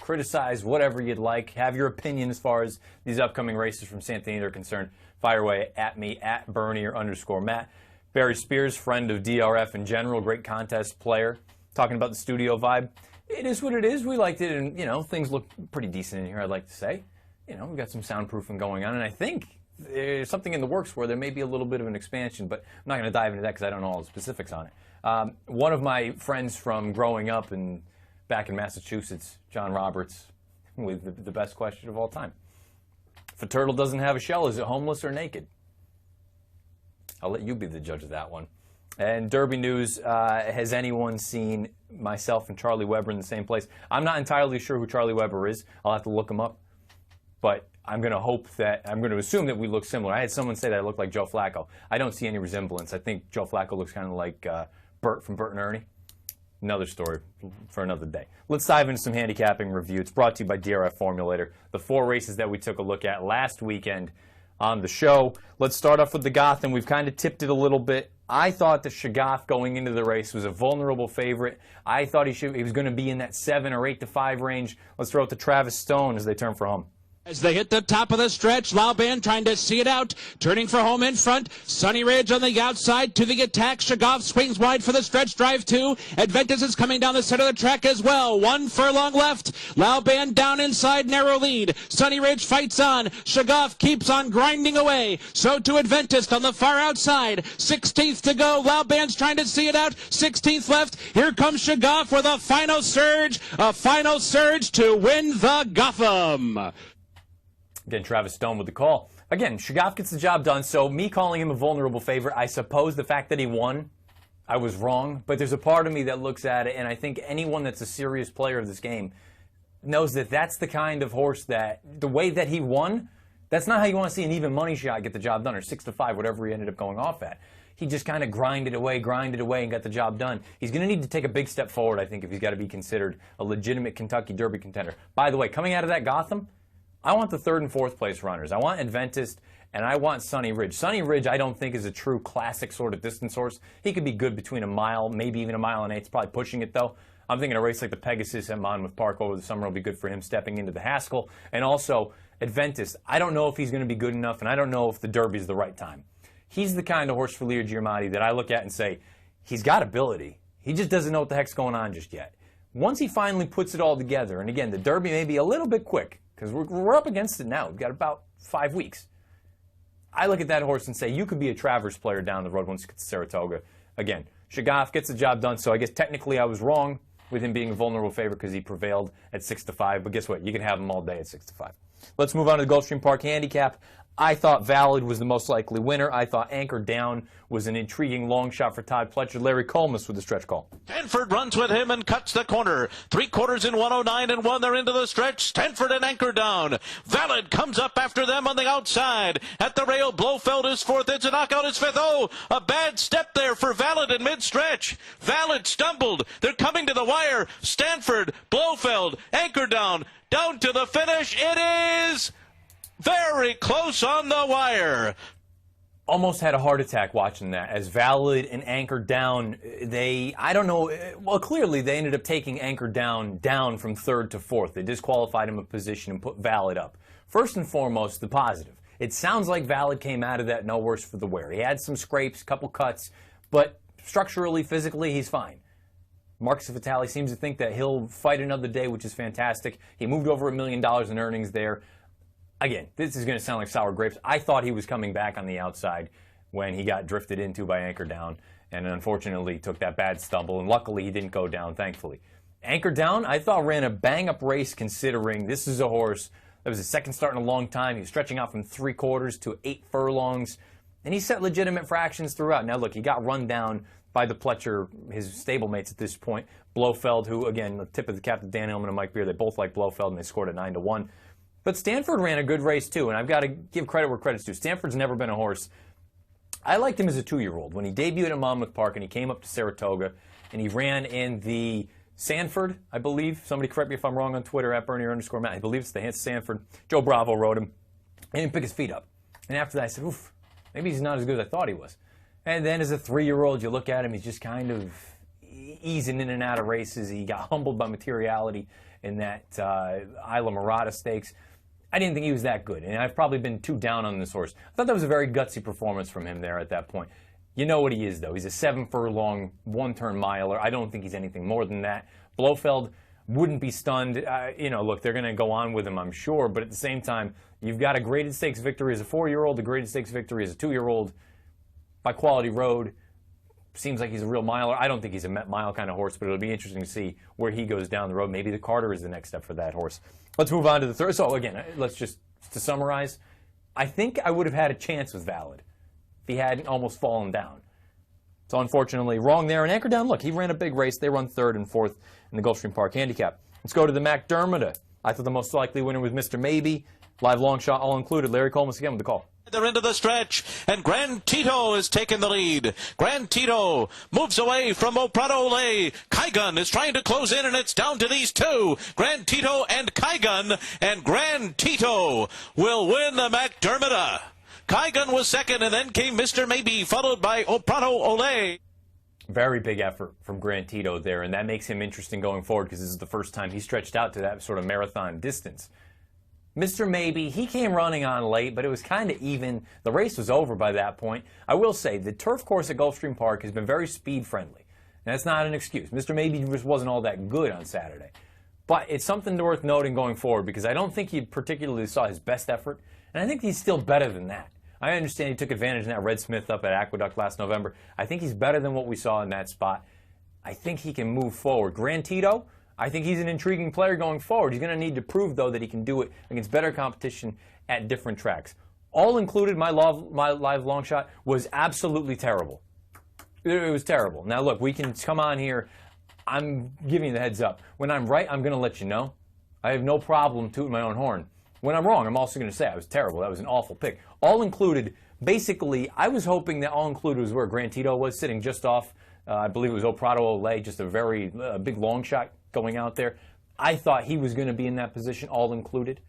criticize, whatever you'd like, have your opinion as far as these upcoming races from Santa Anita are concerned, fire away at me, at Bernier_Matt. Barry Spears, friend of DRF in general, great contest player, talking about the studio vibe. It is what it is. We liked it, and, things look pretty decent in here, I'd like to say. We've got some soundproofing going on, and I think there's something in the works where there may be a little bit of an expansion, but I'm not going to dive into that because I don't know all the specifics on it. One of my friends from growing up back in Massachusetts, John Roberts, with the best question of all time. If a turtle doesn't have a shell, is it homeless or naked? I'll let you be the judge of that one. And Derby News, has anyone seen myself and Charlie Weber in the same place? I'm not entirely sure who Charlie Weber is. I'll have to look him up. But I'm going to assume that we look similar. I had someone say that I look like Joe Flacco. I don't see any resemblance. I think Joe Flacco looks kind of like Bert from Bert and Ernie. Another story for another day. Let's dive into some handicapping review. It's brought to you by DRF Formulator. The 4 races that we took a look at last weekend on the show. Let's start off with the Gotham. We've kind of tipped it a little bit. I thought that Shagaf going into the race was a vulnerable favorite. I thought he was going to be in that 7 or 8-5 range. Let's throw it to Travis Stone as they turn for home. As they hit the top of the stretch, Lauban trying to see it out, turning for home in front. Sunny Ridge on the outside to the attack. Shagaf swings wide for the stretch drive 2. Adventus is coming down the center of the track as well. 1 furlong left. Lauban down inside, narrow lead. Sunny Ridge fights on. Shagaf keeps on grinding away. So to Adventus on the far outside. 16th to go. Lauban's trying to see it out. 16th left. Here comes Shagaf with a final surge. A final surge to win the Gotham. Again, Travis Stone with the call. Again, Shagaf gets the job done, so me calling him a vulnerable favorite, I suppose the fact that he won, I was wrong. But there's a part of me that looks at it, and I think anyone that's a serious player of this game knows that that's the kind of horse that, the way that he won, that's not how you want to see an even money shot get the job done, or 6-5, whatever he ended up going off at. He just kind of grinded away, and got the job done. He's going to need to take a big step forward, I think, if he's got to be considered a legitimate Kentucky Derby contender. By the way, coming out of that Gotham, I want the 3rd and 4th place runners. I want Adventus, and I want Sunny Ridge. Sunny Ridge, I don't think, is a true classic sort of distance horse. He could be good between a mile, maybe even a mile and 8. It's probably pushing it, though. I'm thinking a race like the Pegasus at Monmouth Park over the summer will be good for him stepping into the Haskell. And also, Adventus, I don't know if he's going to be good enough, and I don't know if the Derby is the right time. He's the kind of horse for Leo Giamatti that I look at and say, he's got ability. He just doesn't know what the heck's going on just yet. Once he finally puts it all together, and again, the Derby may be a little bit quick, because we're up against it now. We've got about 5 weeks. I look at that horse and say, you could be a Travers player down the road once you get to Saratoga. Again, Shagaf gets the job done, so I guess technically I was wrong with him being a vulnerable favorite because he prevailed at 6-5, but guess what? You can have him all day at 6-5. Let's move on to the Gulfstream Park Handicap. I thought Valid was the most likely winner. I thought Anchor Down was an intriguing long shot for Todd Pletcher. Larry Colmus with the stretch call. Stanford runs with him and cuts the corner. 3/4 in 109 and 1. They're into the stretch. Stanford and Anchor Down. Valid comes up after them on the outside. At the rail, Blofeld is 4th. It's a knockout. It's 5th. Oh, a bad step there for Valid in mid-stretch. Valid stumbled. They're coming to the wire. Stanford, Blofeld, Anchor Down to the finish. It is very close on the wire. almost had a heart attack watching that. As Valid and Anchor Down, I don't know, well, clearly they ended up taking Anchor Down from third to fourth. They disqualified him a position and put Valid up. First and foremost, the positive. It sounds like Valid came out of that no worse for the wear. He had some scrapes, couple cuts, but structurally, physically, he's fine. Marcus Vitale seems to think that he'll fight another day, which is fantastic. He moved over $1 million in earnings there. Again, this is going to sound like sour grapes. I thought he was coming back on the outside when he got drifted into by Anchor Down, and unfortunately took that bad stumble, and luckily he didn't go down, thankfully. Anchor Down, I thought ran a bang-up race considering this is a horse that was his second start in a long time. He was stretching out from 3/4 to 8 furlongs, and he set legitimate fractions throughout. Now, look, he got run down by the Pletcher, his stablemates at this point. Blofeld, who, again, the tip of the cap to Dan Illman and Mike Beer, they both like Blofeld, and they scored at 9-1. But Stanford ran a good race, too, and I've got to give credit where credit's due. Stanford's never been a horse. I liked him as a 2-year-old. When he debuted at Monmouth Park and he came up to Saratoga, and he ran in the Sanford, I believe. Somebody correct me if I'm wrong on Twitter, at Bernier_Matt. I believe it's the Sanford. Joe Bravo rode him. He didn't pick his feet up. And after that, I said, oof, maybe he's not as good as I thought he was. And then as a 3-year-old, you look at him, he's just kind of easing in and out of races. He got humbled by Materiality in that Isla Morada Stakes. I didn't think he was that good, and I've probably been too down on this horse. I thought that was a very gutsy performance from him there at that point. You know what he is, though. He's a 7-furlong, 1-turn miler. I don't think he's anything more than that. Blofeld wouldn't be stunned. Look, they're going to go on with him, I'm sure, but at the same time, you've got a graded stakes victory as a 4-year-old, a graded stakes victory as a 2-year-old. By Quality Road, seems like he's a real miler. I don't think he's a mile kind of horse, but it'll be interesting to see where he goes down the road. Maybe the Carter is the next step for that horse. Let's move on to the third. So again, let's just, to summarize, I think I would have had a chance with Valid if he hadn't almost fallen down. So unfortunately, wrong there. And Anchor Down, look, he ran a big race. They run 3rd and 4th in the Gulfstream Park Handicap. Let's go to the McDermott. I thought the most likely winner was Mr. Maybe. Live long shot, all included. Larry Coleman again with the call. They're into the stretch, and Grand Tito is taking the lead. Grand Tito moves away from Oprado Ole. Kygun is trying to close in, and it's down to these two, Grand Tito and Kygun, and Grand Tito will win the McDermott. Kygun was second, and then came Mr. Maybe, followed by Oprado Ole. Very big effort from Grand Tito there, and that makes him interesting going forward because this is the first time he stretched out to that sort of marathon distance. Mr. Maybe, he came running on late, but it was kind of even. The race was over by that point. I will say, the turf course at Gulfstream Park has been very speed-friendly. And that's not an excuse. Mr. Maybe just wasn't all that good on Saturday. But it's something worth noting going forward because I don't think he particularly saw his best effort, and I think he's still better than that. I understand he took advantage of that Red Smith up at Aqueduct last November. I think he's better than what we saw in that spot. I think he can move forward. Grand Tito, I think he's an intriguing player going forward. He's going to need to prove, though, that he can do it against better competition at different tracks. All included, my live long shot was absolutely terrible. It was terrible. Now, look, we can come on here. I'm giving you the heads up. When I'm right, I'm going to let you know. I have no problem tooting my own horn. When I'm wrong, I'm also going to say I was terrible. That was an awful pick. All included, basically, I was hoping that all included was where Grand Tito was, sitting just off, I believe it was Oprado Ole, just a very big long shot going out there. I thought he was going to be in that position, all included.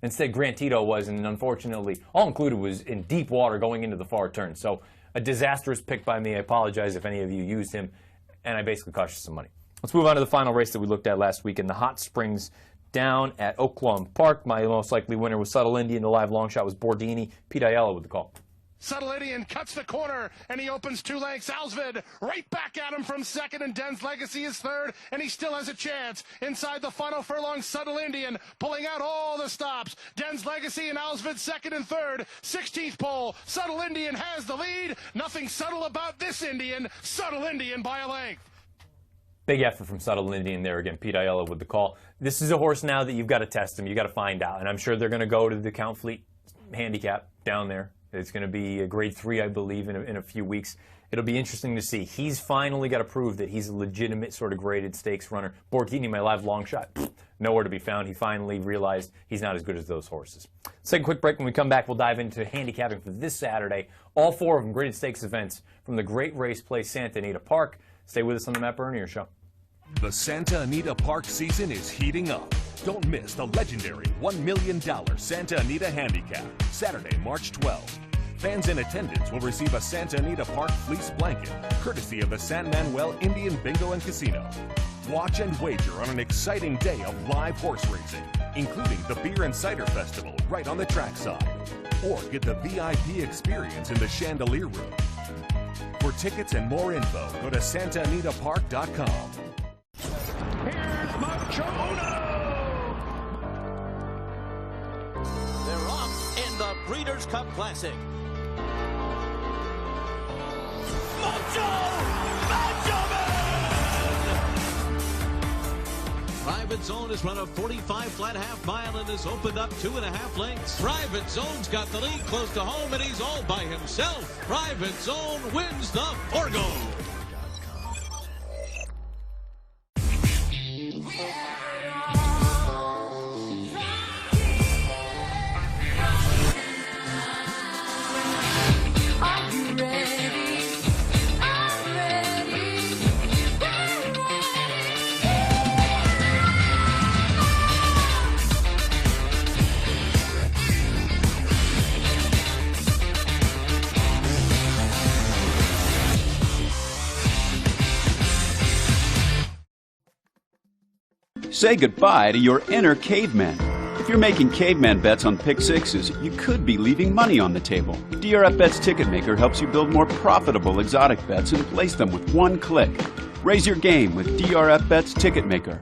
Instead, Grand Tito was, and unfortunately, all included was in deep water going into the far turn. So a disastrous pick by me. I apologize if any of you used him, and I basically cost you some money. Let's move on to the final race that we looked at last week in the Hot Springs down at Oaklawn Park. My most likely winner was Subtle Indian. The live long shot was Bordini. Pete Aiello with the call. Subtle Indian cuts the corner, and he opens 2 lengths. Alsvid right back at him from second, and Den's Legacy is third, and he still has a chance. Inside the final furlong, Subtle Indian pulling out all the stops. Den's Legacy and Alsvid second and third. 16th pole, Subtle Indian has the lead. Nothing subtle about this Indian. Subtle Indian by a length. Big effort from Subtle Indian there again. Pete Aiello with the call. This is a horse now that you've got to test him. You've got to find out, and I'm sure they're going to go to the Count Fleet handicap down there. It's going to be a grade 3, I believe, in a few weeks. It'll be interesting to see. He's finally got to prove that he's a legitimate sort of graded stakes runner. Bordini, my live long shot, nowhere to be found. He finally realized he's not as good as those horses. Let's take a quick break. When we come back, we'll dive into handicapping for this Saturday. All 4 of them graded stakes events from the great race place Santa Anita Park. Stay with us on the Matt Bernier Show. The Santa Anita Park season is heating up. Don't miss the legendary $1 million Santa Anita Handicap, Saturday, March 12th. Fans in attendance will receive a Santa Anita Park fleece blanket, courtesy of the San Manuel Indian Bingo and Casino. Watch and wager on an exciting day of live horse racing, including the Beer and Cider Festival right on the trackside. Or get the VIP experience in the Chandelier Room. For tickets and more info, go to santaanitapark.com. Here's Macho They're off in the Breeders' Cup Classic. Private Zone has run a 45 flat half mile and has opened up 2.5 lengths. Private Zone's got the lead close to home and he's all by himself. Private Zone wins the Forgo. Say goodbye to your inner caveman. If you're making caveman bets on pick sixes, you could be leaving money on the table. DRF Bets Ticket Maker helps you build more profitable exotic bets and place them with one click. Raise your game with DRF Bets Ticket Maker.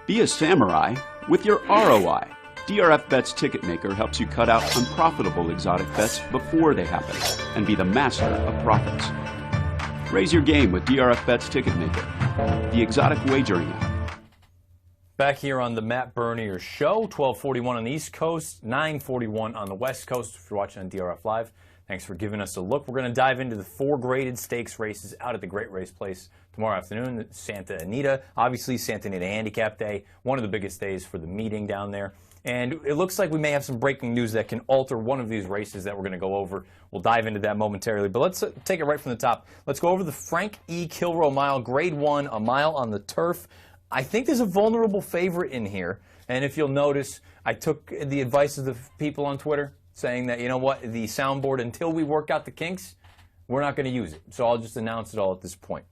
Be a samurai with your ROI. DRF Bets Ticket Maker helps you cut out unprofitable exotic bets before they happen and be the master of profits. Raise your game with DRF Bets Ticket Maker, the exotic wagering app. Back here on the Matt Bernier Show, 1241 on the East Coast, 941 on the West Coast. If you're watching on DRF Live, thanks for giving us a look. We're going to dive into the 4 graded stakes races out at the Great Race Place tomorrow afternoon. Santa Anita, obviously Santa Anita Handicap Day, one of the biggest days for the meeting down there. And it looks like we may have some breaking news that can alter one of these races that we're going to go over. We'll dive into that momentarily. But let's take it right from the top. Let's go over the Frank E. Kilroe Mile, Grade 1, a mile on the turf. I think there's a vulnerable favorite in here. And if you'll notice, I took the advice of the people on Twitter saying that, you know what, the soundboard, until we work out the kinks, we're not going to use it. So I'll just announce it all at this point.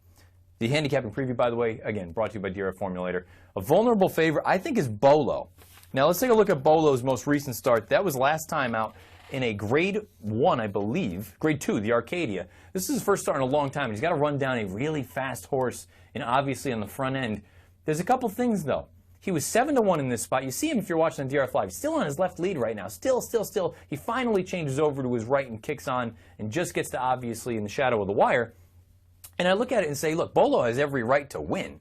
The handicapping preview, by the way, again, brought to you by DRF Formulator. A vulnerable favorite, I think, is Bolo. Now, let's take a look at Bolo's most recent start. That was last time out in a Grade 1, I believe. Grade 2, the Arcadia. This is his first start in a long time. He's got to run down a really fast horse, and obviously on the front end. There's a couple things, though. He was 7-1 in this spot. You see him if you're watching on DRF Live. Still on his left lead right now. Still. He finally changes over to his right and kicks on and just gets to, obviously, in the shadow of the wire. And I look at it and say, look, Bolo has every right to win.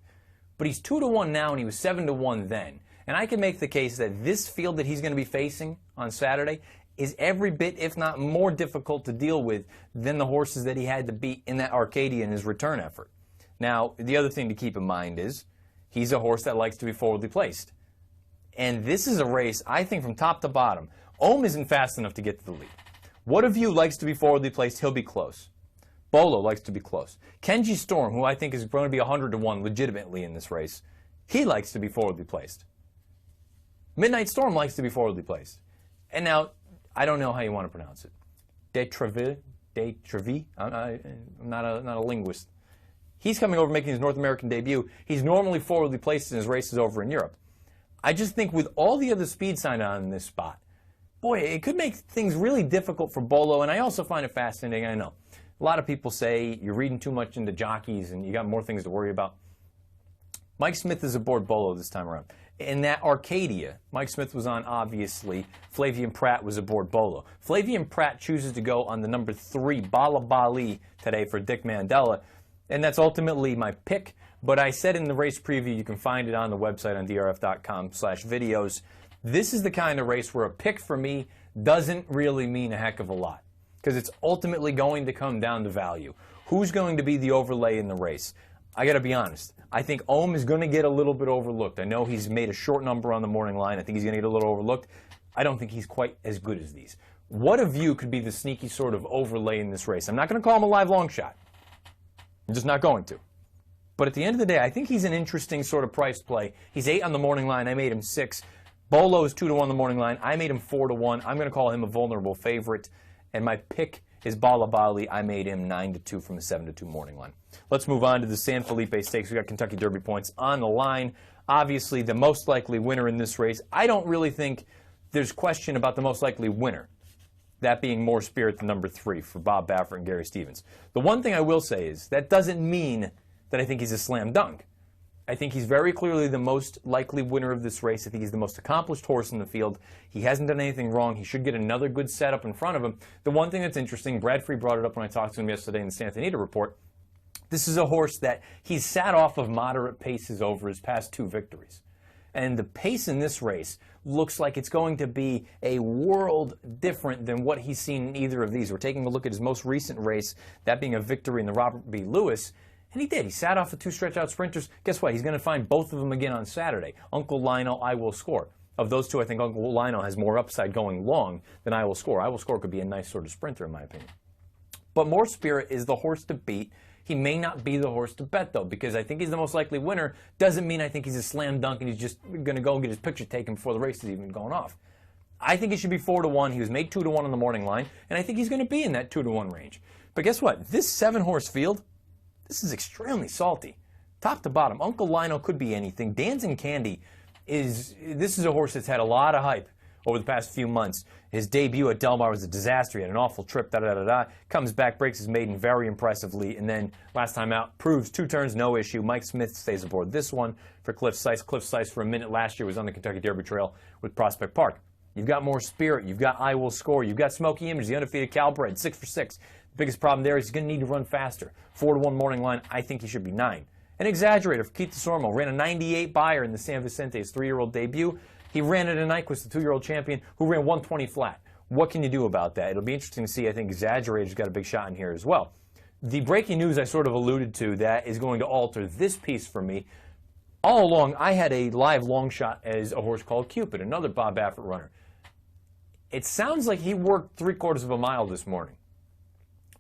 But he's 2-1 now, and he was 7-1 then. And I can make the case that this field that he's going to be facing on Saturday is every bit, if not more difficult to deal with than the horses that he had to beat in that Arcadia in his return effort. Now, the other thing to keep in mind is he's a horse that likes to be forwardly placed. And this is a race, I think, from top to bottom. Ohm isn't fast enough to get to the lead. What of you likes to be forwardly placed? He'll be close. Bolo likes to be close. Kenji Storm, who I think is going to be 100-1 legitimately in this race, he likes to be forwardly placed. Midnight Storm likes to be forwardly placed. And now, I don't know how you want to pronounce it. Detreville? I'm not a linguist. He's coming over making his North American debut. He's normally forwardly placed in his races over in Europe. I just think with all the other speed sign on in this spot, boy, it could make things really difficult for Bolo, and I also find it fascinating. I know a lot of people say you're reading too much into jockeys and you got more things to worry about. Mike Smith is aboard Bolo this time around. In that Arcadia, Mike Smith was on, obviously. Flavian Pratt was aboard Bolo. Flavian Pratt chooses to go on the number 3, Bala Bali, today for Dick Mandela. And that's ultimately my pick. But I said in the race preview, you can find it on the website on drf.com/videos. This is the kind of race where a pick for me doesn't really mean a heck of a lot, because it's ultimately going to come down to value. Who's going to be the overlay in the race? I got to be honest. I think Ohm is going to get a little bit overlooked. I know he's made a short number on the morning line. I think he's going to get a little overlooked. I don't think he's quite as good as these. What of you could be the sneaky sort of overlay in this race? I'm not going to call him a live long shot. I'm just not going to. But at the end of the day, I think he's an interesting sort of price play. He's 8 on the morning line. I made him 6. Bolo is 2-1 on the morning line. I made him 4-1. I'm going to call him a vulnerable favorite. And my pick is Bala Bali. I made him 9-2 from the 7-2 morning line. Let's move on to the San Felipe Stakes. We got Kentucky Derby points on the line. Obviously, the most likely winner in this race. I don't really think there's question about the most likely winner. That being More Spirit, the number 3 for Bob Baffert and Gary Stevens. The one thing I will say is that doesn't mean that I think he's a slam dunk. I think he's very clearly the most likely winner of this race. I think he's the most accomplished horse in the field. He hasn't done anything wrong. He should get another good setup in front of him. The one thing that's interesting, Brad Free brought it up when I talked to him yesterday in the Santa Anita report. This is a horse that he's sat off of moderate paces over his past 2 victories. And the pace in this race looks like it's going to be a world different than what he's seen in either of these. We're taking a look at his most recent race, that being a victory in the Robert B. Lewis. And he did. He sat off the 2 stretch-out sprinters. Guess what? He's going to find both of them again on Saturday. Uncle Lionel, I Will Score. Of those 2, I think Uncle Lionel has more upside going long than I Will Score. I Will Score could be a nice sort of sprinter, in my opinion. But More Spirit is the horse to beat. He may not be the horse to bet, though, because I think he's the most likely winner. Doesn't mean I think he's a slam dunk and he's just going to go and get his picture taken before the race is even going off. I think he should be 4-1. He was made 2-1 on the morning line, and I think he's going to be in that 2-1 range. But guess what? This 7-horse field, this is extremely salty. Top to bottom, Uncle Lionel could be anything. Dancing Candy this is a horse that's had a lot of hype over the past few months. His debut at Del Mar was a disaster. He had an awful trip, Comes back, breaks his maiden very impressively, and then last time out, proves 2 turns, no issue. Mike Smith stays aboard this one for Cliff Sice. Cliff Sice for a minute last year was on the Kentucky Derby Trail with Prospect Park. You've got More Spirit. You've got I Will Score. You've got Smoky Image, the undefeated Calbred, 6 for 6. The biggest problem there is he's going to need to run faster. 4-1 morning line, I think he should be 9. An Exaggerator for Keith DeSormo. Ran a 98 buyer in the San Vicente, his 3-year-old debut. He ran it in Nyquist, the 2-year-old champion, who ran 120 flat. What can you do about that? It'll be interesting to see. I think Exaggerator's got a big shot in here as well. The breaking news I sort of alluded to that is going to alter this piece for me. All along, I had a live long shot as a horse called Cupid, another Bob Baffert runner. It sounds like he worked 3/4 of a mile this morning,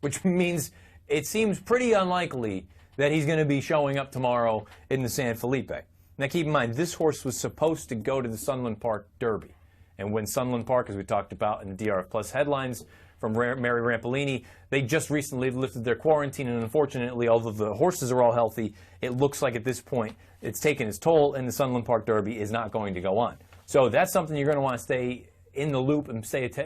which means it seems pretty unlikely that he's going to be showing up tomorrow in the San Felipe. Now keep in mind, this horse was supposed to go to the Sunland Park Derby. And when Sunland Park, as we talked about in the DRF Plus headlines from Mary Rampolini, they just recently lifted their quarantine, and unfortunately, although the horses are all healthy, it looks like at this point it's taken its toll, and the Sunland Park Derby is not going to go on. So that's something you're going to want to stay in the loop and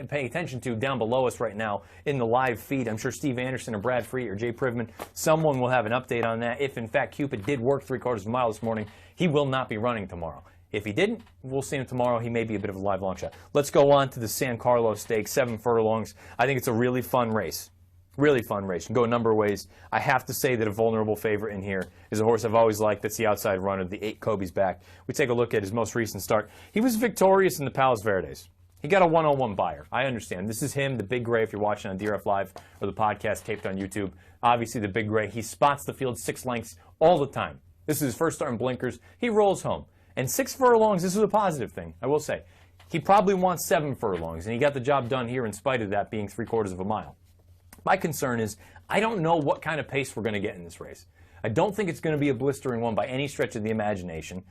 pay attention to down below us right now in the live feed. I'm sure Steve Anderson or Brad Free or Jay Privman, someone will have an update on that. If in fact Cupid did work 3/4 of a mile this morning, he will not be running tomorrow. If he didn't, we'll see him tomorrow. He may be a bit of a live long shot. Let's go on to the San Carlos Stakes, 7 furlongs. I think it's a really fun race. Really fun race. You can go a number of ways. I have to say that a vulnerable favorite in here is a horse I've always liked. That's the outside runner, the 8 Kobe's Back. We take a look at his most recent start. He was victorious in the Palos Verdes. He got a 101 buyer. I understand. This is him, the Big Gray, if you're watching on DRF Live or the podcast taped on YouTube. Obviously, the Big Gray. He spots the field 6 lengths all the time. This is his first start in blinkers. He rolls home. And 6 furlongs, this is a positive thing, I will say. He probably wants 7 furlongs, and he got the job done here in spite of that being 3/4 of a mile. My concern is I don't know what kind of pace we're going to get in this race. I don't think it's going to be a blistering one by any stretch of the imagination.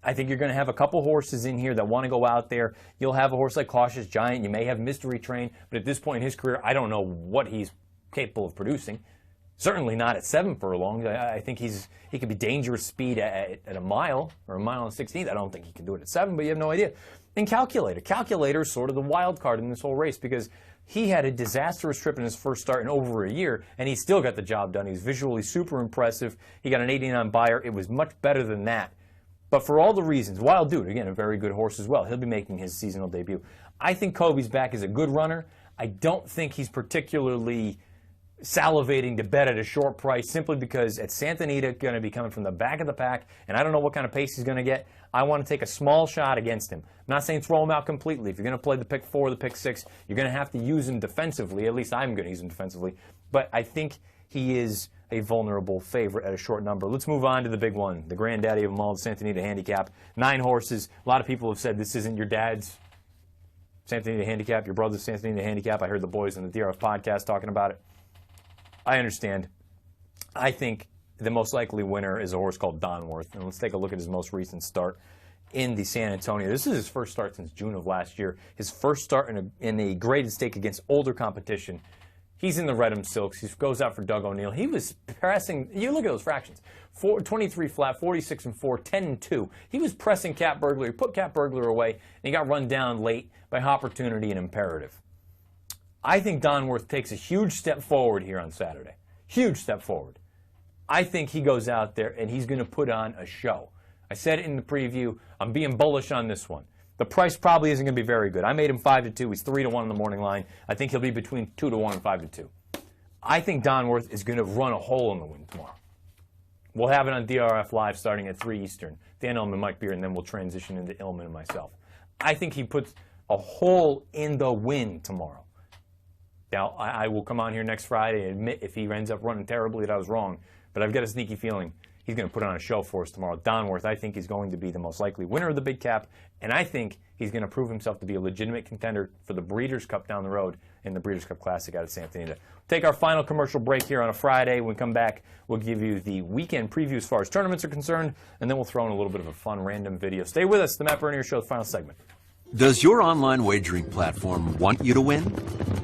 I think you're going to have a couple horses in here that want to go out there. You'll have a horse like Cautious Giant. You may have Mystery Train. But at this point in his career, I don't know what he's capable of producing. Certainly not at 7 furlongs. I think he could be dangerous speed at a mile or a mile and 16th. I don't think he can do it at 7, but you have no idea. And Calculator. Calculator is sort of the wild card in this whole race because he had a disastrous trip in his first start in over a year, and he still got the job done. He's visually super impressive. He got an 89 buyer. It was much better than that. But for all the reasons, Wild Dude, again, a very good horse as well. He'll be making his seasonal debut. I think Kobe's Back is a good runner. I don't think he's particularly salivating to bet at a short price simply because at Santa Anita, going to be coming from the back of the pack, and I don't know what kind of pace he's going to get. I want to take a small shot against him. I'm not saying throw him out completely. If you're going to play the pick 4, the pick 6, you're going to have to use him defensively. At least I'm going to use him defensively. But I think he is a vulnerable favorite at a short number. Let's move on to the big one, the granddaddy of them all, the Santa Anita Handicap. 9 horses. A lot of people have said this isn't your dad's Santa Anita Handicap, your brother's Santa Anita Handicap. I heard the boys on the DRF podcast talking about it. I understand. I think the most likely winner is a horse called Donworth. And let's take a look at his most recent start. in the San Antonio. This is his first start since June of last year. His first start in a graded stake against older competition. He's in the Redham Silks. He goes out for Doug O'Neill. He was pressing. You look at those fractions. 23 flat, 46 and 4, 10 and 2. He was pressing Cat Burglar. He put Cat Burglar away, and he got run down late by Opportunity and Imperative. I think Donworth takes a huge step forward here on Saturday. Huge step forward. I think he goes out there and he's going to put on a show. I said it in the preview. I'm being bullish on this one. The price probably isn't going to be very good. I made him 5-2. He's 3-1 on the morning line. I think he'll be between 2-1 and 5-2. I think Donworth is going to run a hole in the wind tomorrow. We'll have it on DRF Live starting at 3 Eastern. Dan Illman, Mike Beer, and then we'll transition into Illman and myself. I think he puts a hole in the wind tomorrow. Now, I will come on here next Friday and admit if he ends up running terribly that I was wrong, but I've got a sneaky feeling he's going to put on a show for us tomorrow. Donworth, I think, is going to be the most likely winner of the big cap, and I think he's going to prove himself to be a legitimate contender for the Breeders' Cup down the road in the Breeders' Cup Classic out of Santa Anita. Take our final commercial break here on a Friday. When we come back, we'll give you the weekend preview as far as tournaments are concerned, and then we'll throw in a little bit of a fun random video. Stay with us. The Matt Bernier Show, the final segment. Does your online wagering platform want you to win?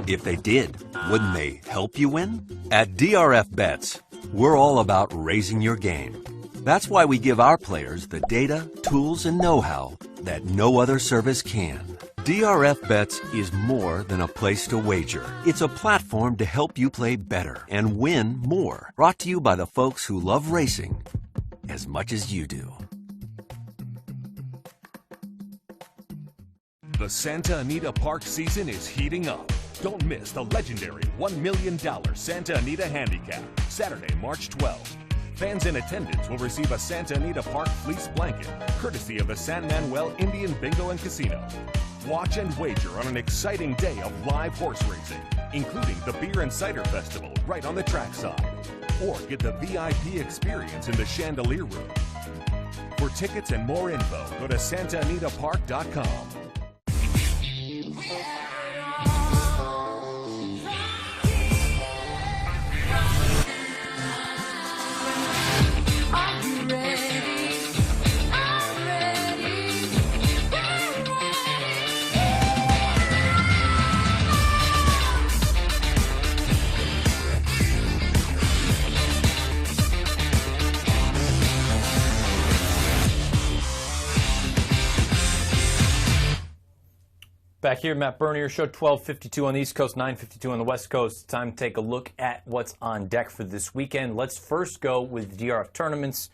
If they did, wouldn't they help you win? At DRF Bets, we're all about raising your game. That's why we give our players the data, tools, and know-how that no other service can. DRF Bets is more than a place to wager. It's a platform to help you play better and win more. Brought to you by the folks who love racing as much as you do. The Santa Anita Park season is heating up. Don't miss the legendary $1 million Santa Anita Handicap, Saturday, March 12th. Fans in attendance will receive a Santa Anita Park fleece blanket, courtesy of the San Manuel Indian Bingo and Casino. Watch and wager on an exciting day of live horse racing, including the Beer and Cider Festival right on the trackside. Or get the VIP experience in the Chandelier Room. For tickets and more info, go to santaanitapark.com. Back here, Matt Bernier Show, 12:52 on the East Coast, 9:52 on the West Coast. Time to take a look at what's on deck for this weekend. Let's first go with DRF Tournaments.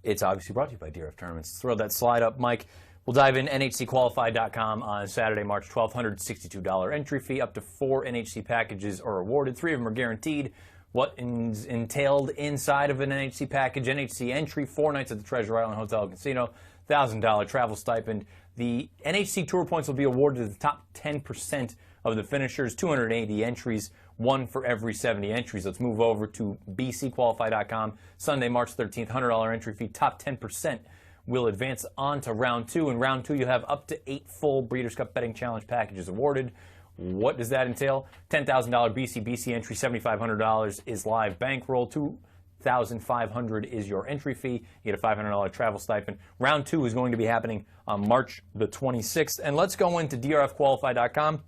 It's obviously brought to you by DRF Tournaments. Throw that slide up, Mike. We'll dive in NHCQualified.com on Saturday, March 12th. $162 entry fee. Up to 4 NHC packages are awarded. 3 of them are guaranteed. What is entailed inside of an NHC package? NHC entry, 4 nights at the Treasure Island Hotel and Casino, $1,000 travel stipend. The NHC Tour points will be awarded to the top 10% of the finishers, 280 entries, 1 for every 70 entries. Let's move over to BCQualify.com. Sunday, March 13th, $100 entry fee. Top 10% will advance on to round 2. In round 2, you'll have up to 8 full Breeders' Cup Betting Challenge packages awarded. What does that entail? $10,000 BC entry, $7,500 is live bankroll, $2,500 is your entry fee. You get a $500 travel stipend. Round 2 is going to be happening on March the 26th. And let's go into DRFQualify.com.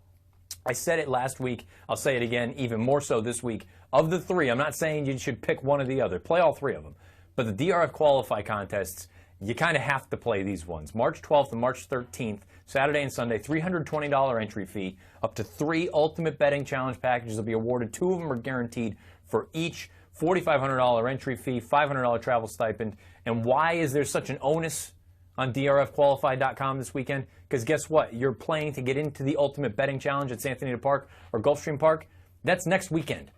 I said it last week. I'll say it again, even more so this week. Of the 3, I'm not saying you should pick one or the other. Play all 3 of them. But the DRF Qualify contests, you kind of have to play these ones. March 12th and March 13th, Saturday and Sunday, $320 entry fee. Up to 3 Ultimate Betting Challenge packages will be awarded. 2 of them are guaranteed for each. $4,500 entry fee, $500 travel stipend. And why is there such an onus on DRFQualify.com this weekend? Because guess what? You're playing to get into the Ultimate Betting Challenge at Santa Anita Park or Gulfstream Park. That's next weekend.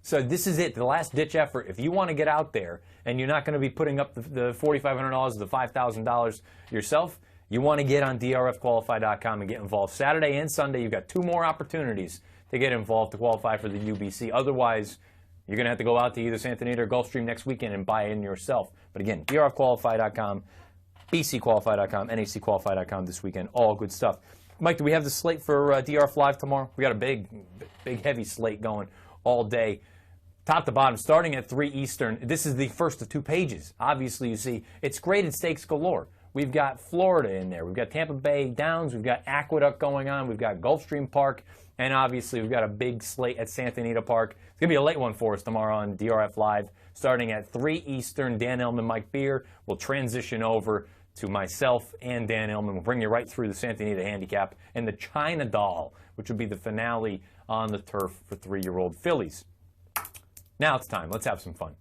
So this is it, the last-ditch effort. If you want to get out there and you're not going to be putting up the $4,500 or the $5,000 yourself, you want to get on DRFQualify.com and get involved. Saturday and Sunday, you've got 2 more opportunities to get involved to qualify for the UBC. Otherwise, you're going to have to go out to either Santa Anita or Gulfstream next weekend and buy in yourself. But again, DRFQualify.com, BCQualify.com, NHCQualify.com this weekend. All good stuff. Mike, do we have the slate for DRF Live tomorrow? We got a big, heavy slate going all day. Top to bottom, starting at 3 Eastern. This is the first of 2 pages. Obviously, you see, it's graded stakes galore. We've got Florida in there. We've got Tampa Bay Downs. We've got Aqueduct going on. We've got Gulfstream Park. And obviously, we've got a big slate at Santa Anita Park. It's going to be a late one for us tomorrow on DRF Live, starting at 3 Eastern. Dan Ellman, Mike Beer will transition over to myself and Dan Ellman. We'll bring you right through the Santa Anita Handicap and the China Doll, which will be the finale on the turf for 3-year-old fillies. Now it's time. Let's have some fun.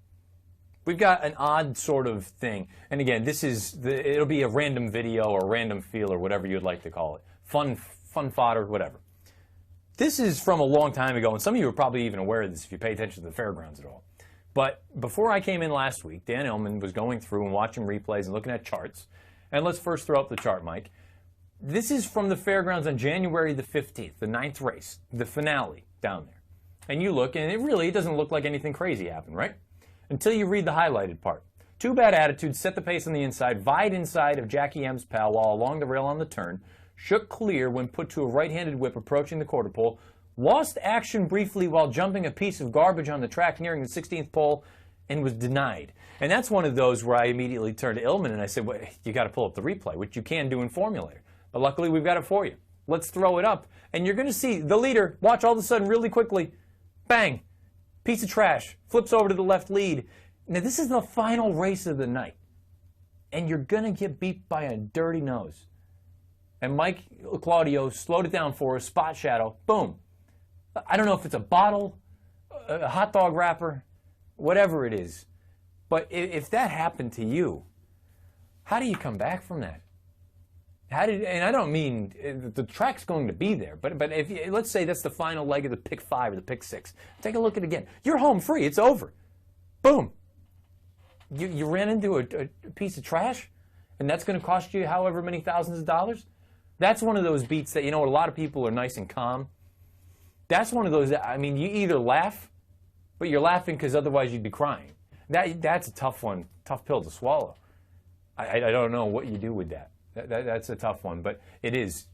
We've got an odd sort of thing. And again, it'll be a random video or random feel or whatever you'd like to call it. Fun fodder, whatever. This is from a long time ago, and some of you are probably even aware of this if you pay attention to the Fairgrounds at all. But before I came in last week, Dan Ellman was going through and watching replays and looking at charts. And let's first throw up the chart, Mike. This is from the Fairgrounds on January the 15th, the 9th race, the finale down there. And you look, and it doesn't look like anything crazy happened, right? Until you read the highlighted part. Two Bad Attitudes set the pace on the inside, vied inside of Jackie M's pal while along the rail on the turn, shook clear when put to a right-handed whip approaching the quarter pole, lost action briefly while jumping a piece of garbage on the track nearing the 16th pole, and was denied. And that's one of those where I immediately turned to Illman and I said, well, you got to pull up the replay, which you can do in Formulator. But luckily, we've got it for you. Let's throw it up. And you're going to see the leader, watch all of a sudden really quickly, bang, piece of trash, flips over to the left lead. Now, this is the final race of the night. And you're going to get beat by a dirty nose. And Mike Claudio slowed it down for us, spot shadow, boom. I don't know if it's a bottle, a hot dog wrapper, whatever it is. But if that happened to you, how do you come back from that? And I don't mean the track's going to be there, but if let's say that's the final leg of the pick 5 or the pick 6. Take a look at it again. You're home free. It's over. Boom. You ran into a piece of trash, and that's going to cost you however many thousands of dollars? That's one of those beats that, a lot of people are nice and calm. That's one of those, you either laugh, but you're laughing because otherwise you'd be crying. That's a tough one, tough pill to swallow. I don't know what you do with that. That's a tough one, but it is.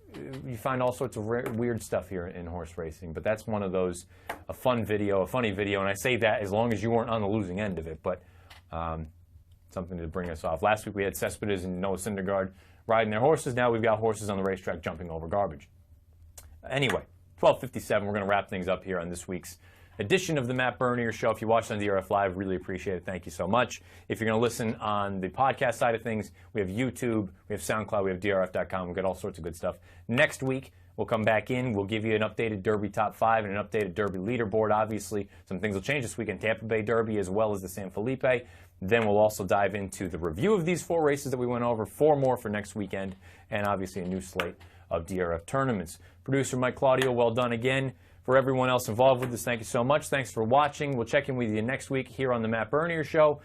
You find all sorts of weird stuff here in horse racing, but that's one of those, a fun video, a funny video, and I say that as long as you weren't on the losing end of it, but something to bring us off. Last week we had Cespedes and Noah Syndergaard riding their horses. Now we've got horses on the racetrack jumping over garbage. Anyway, 12:57, we're going to wrap things up here on this week's edition of the Matt Bernier Show. If you watched on DRF Live, really appreciate it. Thank you so much. If you're going to listen on the podcast side of things, we have YouTube, we have SoundCloud, we have DRF.com. We've got all sorts of good stuff. Next week, we'll come back in. We'll give you an updated Derby top 5 and an updated Derby leaderboard. Obviously, some things will change this week in Tampa Bay Derby as well as the San Felipe. Then we'll also dive into the review of these 4 races that we went over, 4 more for next weekend, and obviously a new slate of DRF tournaments. Producer Mike Claudio, well done again. For everyone else involved with this, thank you so much. Thanks for watching. We'll check in with you next week here on the Matt Bernier Show.